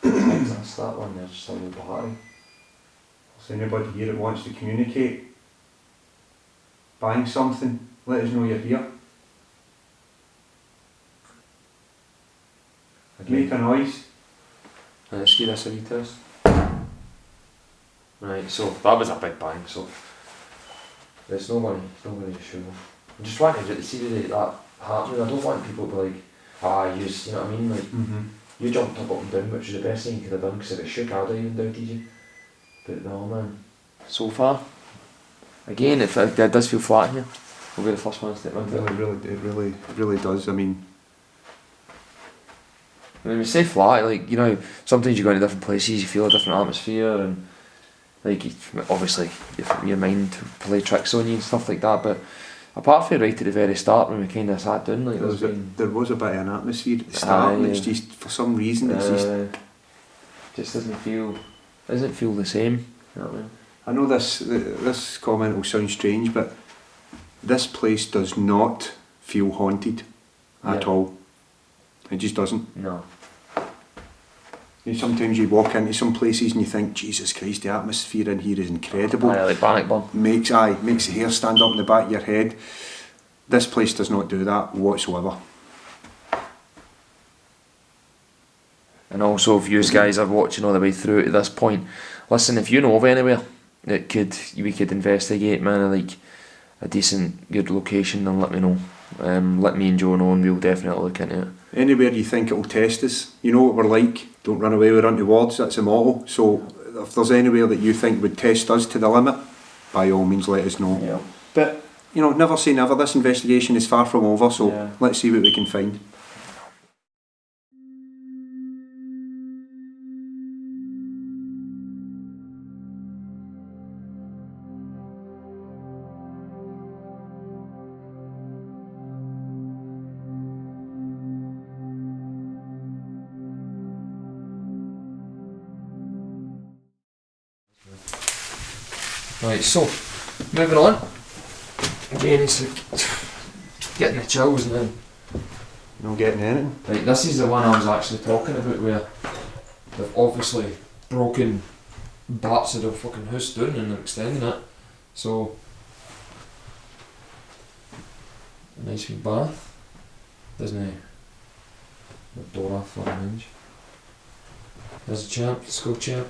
That's that one there, just a little battery. Is anybody here that wants to communicate? Buying something? Let us know you're here. Make a noise. Let's give this a retest. Right, so that was a big bang, so it's not going to show. I'm just trying to see that happening. I don't want people to be like, you know what I mean? Like, you jumped up and down, which is the best thing you could have done, because if it shook, I'd have even doubted you. But no, man. So far, again, it does feel flat here. We'll be the first one to step into it. It really does. I mean, when we say flat, like, you know, sometimes you go into different places, you feel a different atmosphere, and like, obviously your mind will play tricks on you and stuff like that, but apart from right at the very start when we kind of sat down, like, there was a bit of an atmosphere at the start, and it's just, for some reason, it's just doesn't feel the same. You know what I mean? I know this comment will sound strange, but this place does not feel haunted at all. It just doesn't. No. You know, sometimes you walk into some places and you think, Jesus Christ, the atmosphere in here is incredible. Like Bannockburn. Makes the hair stand up in the back of your head. This place does not do that whatsoever. And also, if you guys are watching all the way through to this point, listen, if you know of anywhere that we could investigate, man, like a decent, good location, then let me know. Let me and Joe know, and we'll definitely look into it. Anywhere you think it'll test us, you know what we're like. Don't run away with untowards, that's the motto. So if there's anywhere that you think would test us to the limit, by all means let us know. Yeah. But, you know, never say never. This investigation is far from over, so let's see what we can find. Right, so moving on. Again, it's like getting the chills and then not getting anything. Right, this is the one I was actually talking about, where they've obviously broken parts of the fucking house down and they're extending it. So a nice wee bath, doesn't it? The door off for a hinge. There's a champ, let's go champ.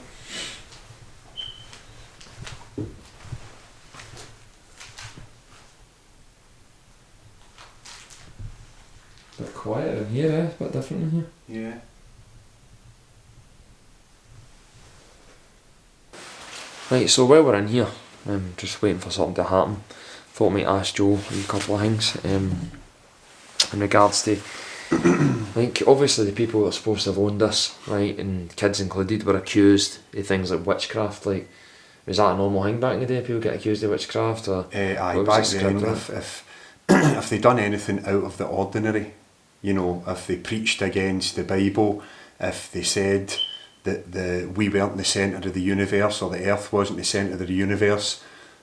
Bit quieter in here, eh? Bit different in here. Yeah. Right, so while we're in here, just waiting for something to happen, thought I might ask Joe a couple of things in regards to, like, obviously the people that are supposed to have owned this, right, and kids included, were accused of things like witchcraft. Like, was that a normal thing back in the day? People get accused of witchcraft, or aye, back then, if they done anything out of the ordinary, you know, if they preached against the Bible, if they said that we weren't the centre of the universe, or the earth wasn't the centre of the universe,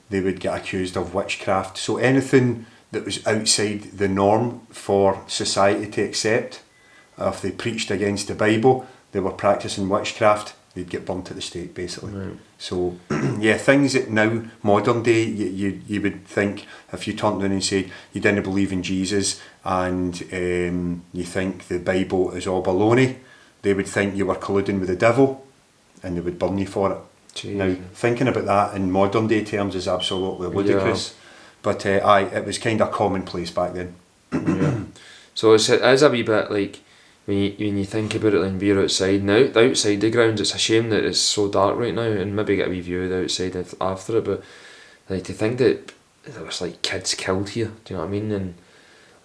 they would get accused of witchcraft. So anything that was outside the norm for society to accept, if they preached against the Bible, they were practising witchcraft, they'd get burnt at the stake, basically. Right. So, yeah, things that now, modern day, you would think, if you turned around and said you didn't believe in Jesus and you think the Bible is all baloney, they would think you were colluding with the devil and they would burn you for it. Jeez. Now, thinking about that in modern day terms is absolutely ludicrous. Yeah. But it was kind of commonplace back then. Yeah. So it is a wee bit like, when you think about it, and we're outside now, outside the grounds, it's a shame that it's so dark right now, and maybe get a wee view of the outside after it, but like, to think that there was like kids killed here, do you know what I mean? And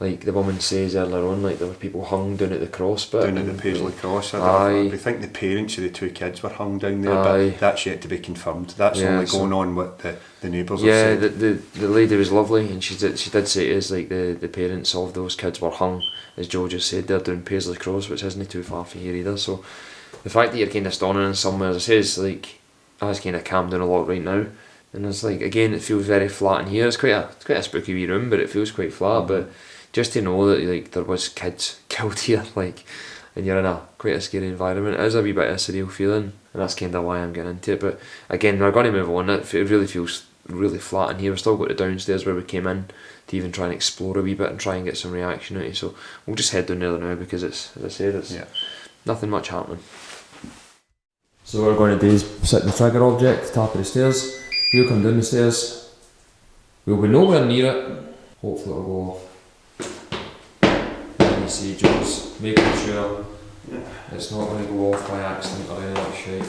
like the woman says earlier on, like there were people hung down at the cross bit. Down at the Paisley Cross. Aye. I think the parents of the 2 kids were hung down there, Aye. but that's yet to be confirmed. That's Yeah, only so- going on what the neighbours have Yeah, said. the lady was lovely, and she did say to us, like the parents of those kids were hung, as Joe just said, they're down Paisley Cross, which isn't too far from here either. So the fact that you're kind of standing in somewhere, as I say, is like, that's kind of calmed down a lot right now. And it's like, again, it feels very flat in here. It's quite a spooky wee room, but it feels quite flat. But just to know that like there was kids killed here, like, and you're in a quite a scary environment, it is a wee bit of a surreal feeling, and that's kind of why I'm getting into it. But again, we're going to move on. It really feels really flat in here. We've still got the downstairs where we came in to even try and explore a wee bit and try and get some reaction out of it. So we'll just head down there now, because it's, as I said, it's nothing much happening. So what we're going to do is set the trigger object, top of the stairs. We'll come down the stairs. We'll be nowhere near it. Hopefully it'll go off. And you see Joe's making sure it's not going to go off by accident or any of that shit.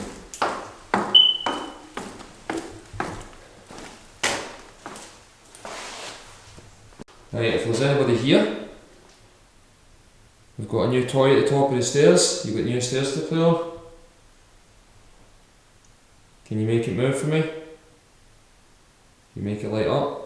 Right, if there's anybody here, we've got a new toy at the top of the stairs. You've got new stairs to play on. Can you make it move for me? You make it light up.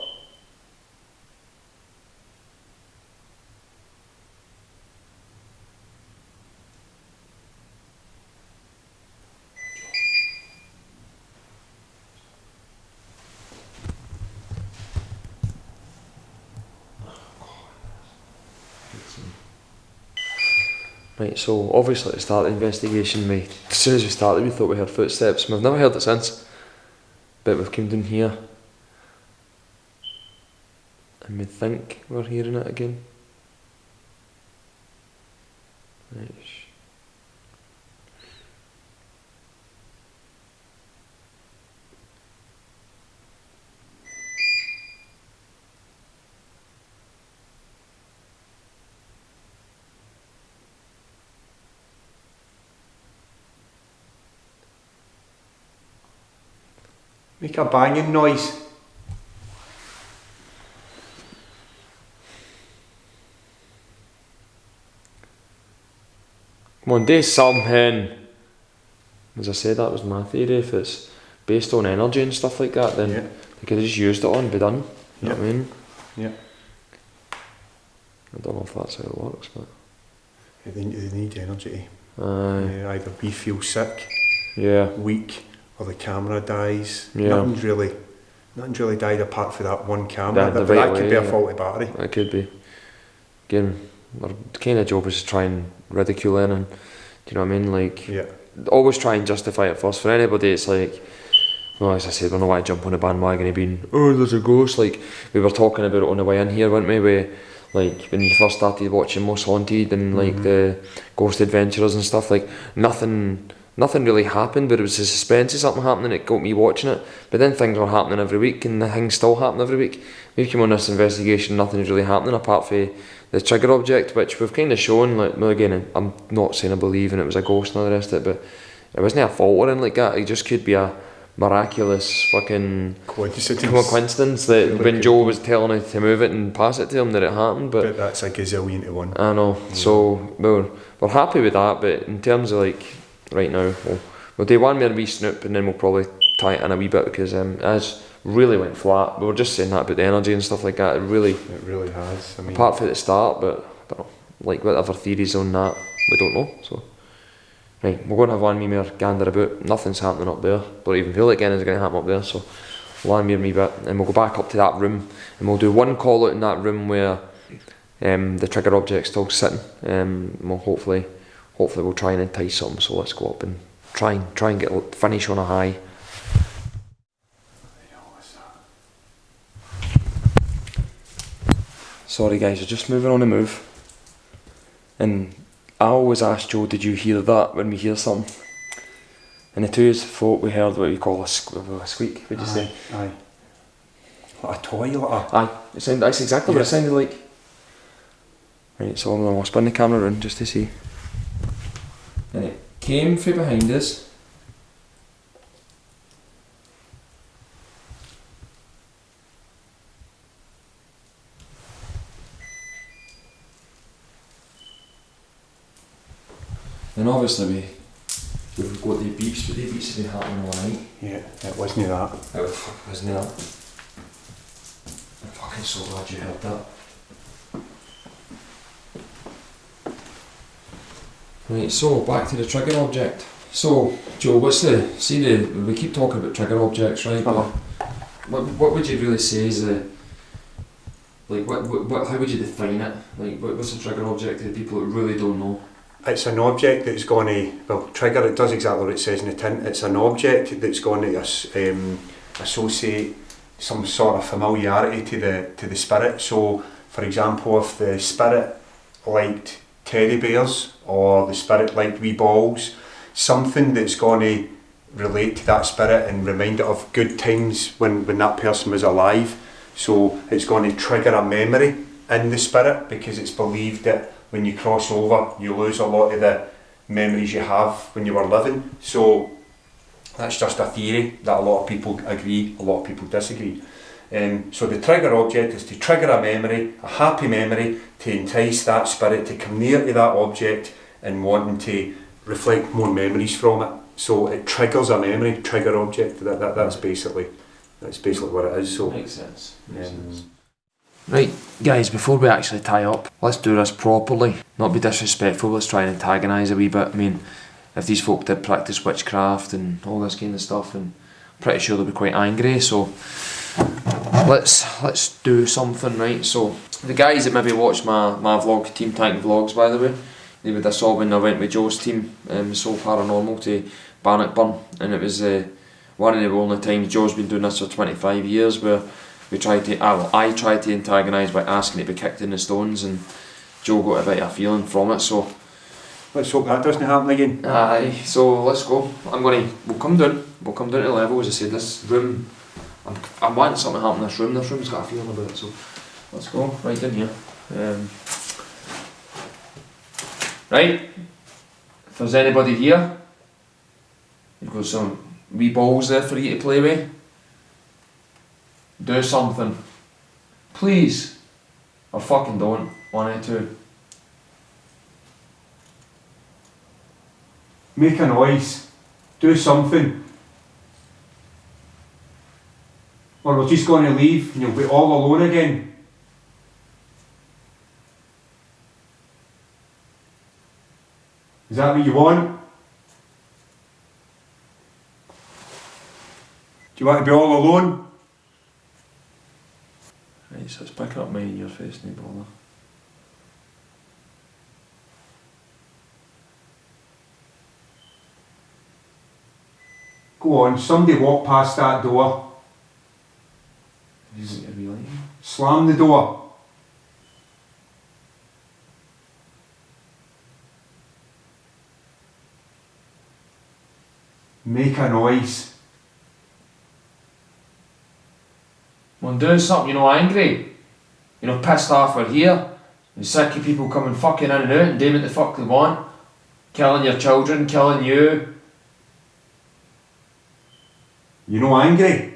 Right, so obviously at the start of the investigation, as soon as we started we thought we heard footsteps. We've never heard it since, but we've come down here and we think we're hearing it again. Right. Make a banging noise. Come on, do something. As I said, that was my theory. If it's based on energy and stuff like that, then they could have just used it on and be done. You know what I mean? Yeah. I don't know if that's how it works, but They need energy. aye. Either we feel sick, weak, or the camera dies. Yeah. Nothing's really died apart from that one camera. The That right could way, be a faulty battery. It could be. Again, our kind of job is to try and ridicule it, and do you know what I mean? Like, always try and justify it first. For anybody, it's like, well, as I said, we're not want to jump on the bandwagon of being, oh, there's a ghost. Like, we were talking about it on the way in here, weren't we? Where, like, when you first started watching Most Haunted and like the Ghost Adventurers and stuff, like, nothing really happened, but it was the suspense of something happening that got me watching it. But then things were happening every week, and the things still happen every week. We've come on this investigation, nothing's really happening apart from the trigger object, which we've kind of shown. Like, well, again, I'm not saying I believe and it was a ghost and all the rest of it, but it wasn't a fault or anything like that. It just could be a miraculous fucking coincidence that really when Joe was telling her to move it and pass it to him, that it happened. But that's a gazillion to one. I know. Yeah. So we're happy with that. But in terms of like right now, we'll do one more wee snoop and then we'll probably tie it in a wee bit, because as really went flat. We were just saying that about the energy and stuff like that. It really has. I mean, apart from the start, but I don't know, like whatever theories on that, we don't know. So right, we're going to have one wee more gander about. Nothing's happening up there, but even feel like anything's going to happen up there. So one more wee bit, and we'll go back up to that room, and we'll do one call out in that room where the trigger object's still sitting. We'll hopefully we'll try and entice something. So let's go up and try and get finish on a high. Sorry guys, we're just moving on the move. And I always ask Joe, did you hear that when we hear something? And the two of us thought we heard what we call a squeak, what'd you say? Aye. Like a toy, like a... Aye, that's exactly what it sounded like. Right, so I'll spin the camera around just to see. And it came from behind us. And obviously we've got the beeps, but the beeps have been happening all night. Yeah, it wasn't that. Oh fuck, wasn't that? I'm fucking so glad you heard that. Right, so back to the trigger object. So, Joe, we keep talking about trigger objects, right? Uh-huh. What would you really say is the, like, how would you define it? Like, what's a trigger object to the people that really don't know? It's an object that's going to, well, trigger, it does exactly what it says in the tin. It's an object that's going to associate some sort of familiarity to the spirit. So, for example, if the spirit liked teddy bears or the spirit liked wee balls, something that's going to relate to that spirit and remind it of good times when that person was alive. So it's going to trigger a memory in the spirit, because it's believed that when you cross over you lose a lot of the memories you have when you were living. So that's just a theory that a lot of people agree, a lot of people disagree. So the trigger object is to trigger a memory, a happy memory, to entice that spirit to come near to that object and wanting to reflect more memories from it. So it triggers a memory, trigger object. That's basically what it is. So makes sense. Makes sense. Right, guys, before we actually tie up, let's do this properly. Not be disrespectful, let's try and antagonise a wee bit. I mean, if these folk did practice witchcraft and all this kind of stuff, and I'm pretty sure they'll be quite angry, so let's do something, right? So the guys that maybe watched my vlog, Team Tank Vlogs, by the way, they would have saw when I went with Joe's team, So Paranormal, to Bannockburn, and it was one of the only times. Joe's been doing this for 25 years, where we tried to, I tried to antagonise by asking it to be kicked in the stones, and Joe got a bit of a feeling from it, so let's hope that doesn't happen again. aye, so let's go. We'll come down to level. As I said, this room, I'm wanting something to happen in this room. This room's got a feeling about it, so let's go right in here. Right, if there's anybody here, you've got some wee balls there for you to play with. Do something, please, or fucking don't. 1 or 2. Make a noise, do something, or we're just going to leave and you'll be all alone again. Is that what you want? Do you want to be all alone? Right, so it's picking up mine in your face, no bother. Go on, somebody walk past that door. Is it a real light? Slam the door. Make a noise. When doing something, you're not angry, you're not pissed off we're here, you're sick of people coming fucking in and out and doing what the fuck they want, killing your children, killing you. You're not angry.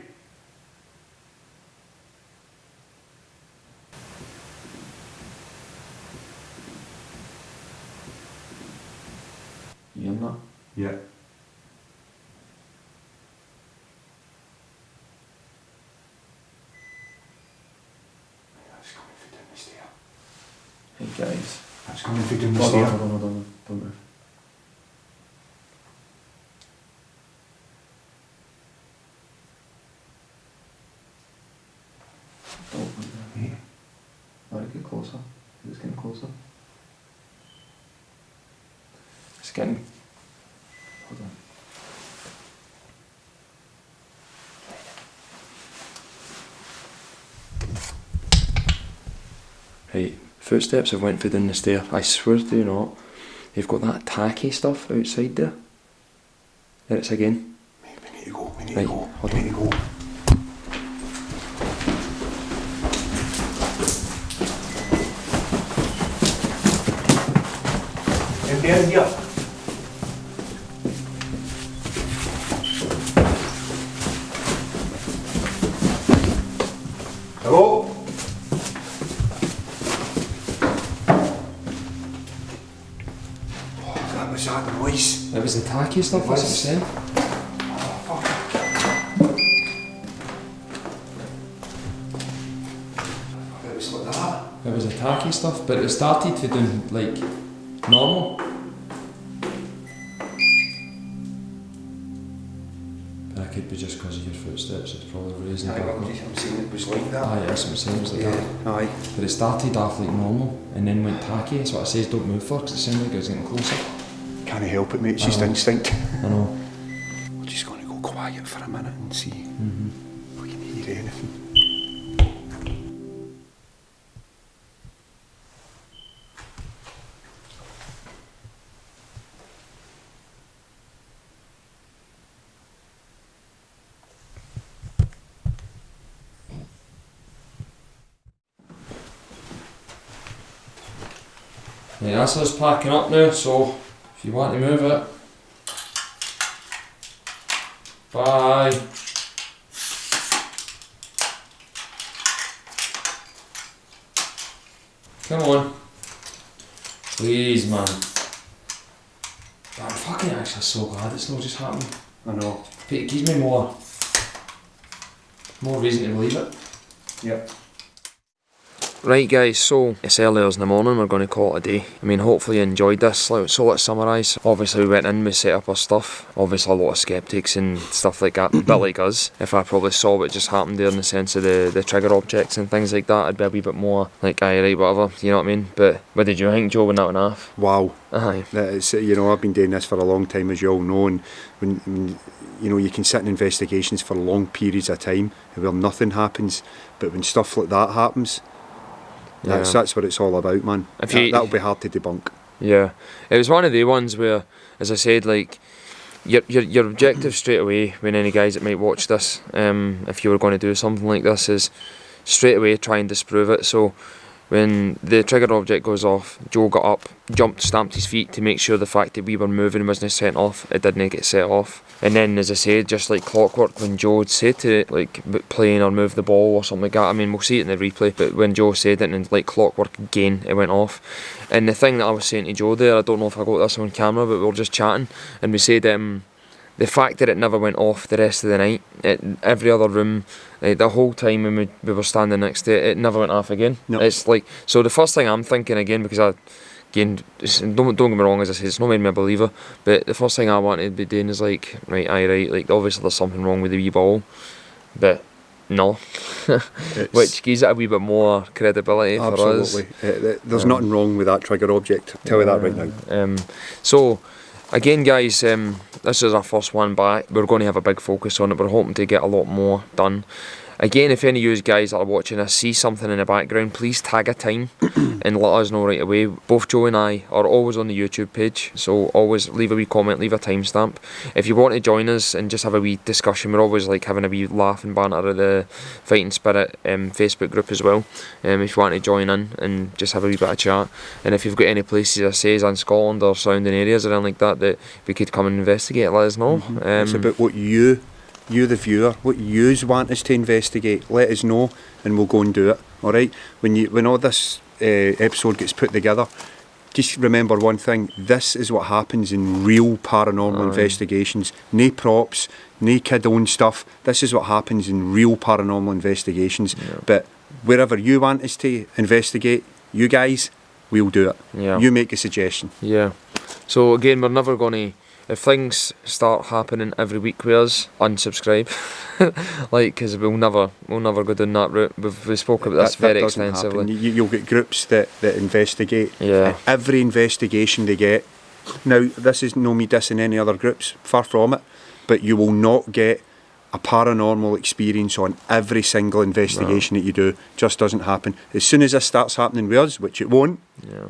You're not. Yeah. That's coming for down the stair. Hey guys. That's coming for down the Hold stair. on, hold on, don't move. Don't move. Yeah. Alright, get closer. It's getting closer. It's getting... Hold on. Right, footsteps have went through down the stair. I swear to you not, they've got that tacky stuff outside there. There it's again. We need to go, we need Right, to go, hold we need to go. Empty in here. Hello? that the noise? It was the tacky stuff, that's what I'm saying. Oh, fuck. It was like that. It was the tacky stuff, but it started to do like normal. That could be just because of your footsteps, it's probably raising Aye, back I'm up. saying it was like that. Aye, that's what I'm saying, it was like Yeah, that. aye. But it started off like normal and then went tacky. That's what I says, don't move for, because it sounded like it was getting closer. Can't help it, mate, it's just instinct. I know. We're just going to go quiet for a minute and see if we can hear anything. Yeah, that's us packing up now, so if you want to move it. Bye. Come on. Please, man. I'm fucking actually so glad it's not just happening. I know. It gives me more reason to believe it. Yep. Right guys, so it's early hours in the morning, we're going to call it a day. I mean, hopefully you enjoyed this, so let's summarise. Obviously we went in, we set up our stuff. Obviously a lot of sceptics and stuff like that, a bit like us. If I probably saw what just happened there in the sense of the trigger objects and things like that, I'd be a wee bit more like, aye, right, whatever, you know what I mean? But what did you think, Joe, when that went off? Wow. Aye. It's, you know, I've been doing this for a long time, as you all know, and when you know, you can sit in investigations for long periods of time where nothing happens, but when stuff like that happens, that's what it's all about, man. That'll be hard to debunk. Yeah, it was one of the ones where, as I said, like your objective straight away when any guys that might watch this, if you were going to do something like this, is straight away try and disprove it. So when the trigger object goes off, Joe got up, jumped, stamped his feet to make sure the fact that we were moving wasn't set off. It didn't get set off. And then, as I said, just like clockwork, when Joe had said to it, like playing or move the ball or something like that, I mean, we'll see it in the replay, but when Joe said it, and like clockwork again, it went off. And the thing that I was saying to Joe there, I don't know if I got this on camera, but we were just chatting, and we said the fact that it never went off the rest of the night, every other room, the whole time when we were standing next to it, it never went off again. No. It's like, so the first thing I'm thinking again, because again, don't get me wrong, as I said, it's not made me a believer, but the first thing I wanted to be doing is like, right, like obviously there's something wrong with the wee ball, but no, which gives it a wee bit more credibility for us. Absolutely. There's nothing wrong with that trigger object, I'll tell you that right now. So, again guys, this is our first one back. We're going to have a big focus on it. We're hoping to get a lot more done. Again, if any of you guys that are watching this see something in the background, please tag a time and let us know right away. Both Joe and I are always on the YouTube page, so always leave a wee comment, leave a timestamp. If you want to join us and just have a wee discussion, we're always like having a wee laugh and banter at the Fighting Spirit Facebook group as well. If you want to join in and just have a wee bit of chat, and if you've got any places, I say, in Scotland or surrounding areas or anything like that that we could come and investigate, let us know. It's about what you the viewer, what yous want us to investigate. Let us know and we'll go and do it. Alright? When all this episode gets put together, just remember one thing, this is what happens in real paranormal investigations. No props, no kid-owned stuff. This is what happens in real paranormal investigations. Yeah. But wherever you want us to investigate, you guys, we'll do it. Yeah. You make a suggestion. Yeah. So again, we're never going to, if things start happening every week with us, unsubscribe. Like, because we'll never go down that route. We've spoken about this very extensively. You'll get groups that investigate. Yeah. Every investigation they get. Now, this is no me dissing any other groups, far from it, but you will not get a paranormal experience on every single investigation that you do. Just doesn't happen. As soon as this starts happening with us, which it won't,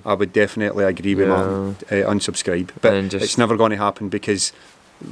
I would definitely agree with unsubscribe. But it's never going to happen because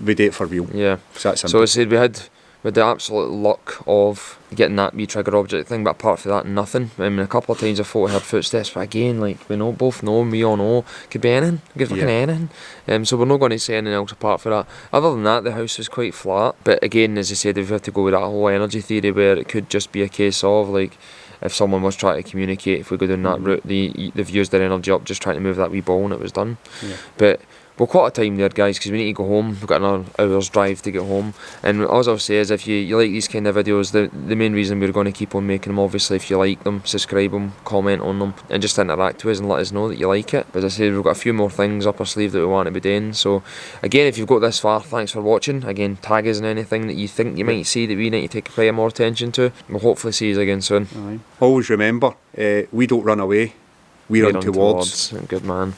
we do it for real. Yeah. So I said we had the absolute luck of getting that wee trigger object thing, but apart from that, nothing. I mean, a couple of times I thought I heard footsteps, but again, like, we both know, and we all know, could be anything, could fucking anything. So we're not going to say anything else apart from that. Other than that, the house was quite flat, but again, as I said, we've had to go with that whole energy theory where it could just be a case of, like, if someone was trying to communicate, if we go down that route, they've used their energy up just trying to move that wee ball and it was done. Yeah. But Well, quite a time there, guys, because we need to go home. We've got another hour's drive to get home. And all I'll say is, if you like these kind of videos, the main reason we're going to keep on making them, obviously, if you like them, subscribe them, comment on them, and just interact with us and let us know that you like it. As I said, we've got a few more things up our sleeve that we want to be doing. So, again, if you've got this far, thanks for watching. Again, tag us in anything that you think you might see that we need to take a bit more attention to. We'll hopefully see you again soon. Always remember, we don't run away, we run towards. Good man.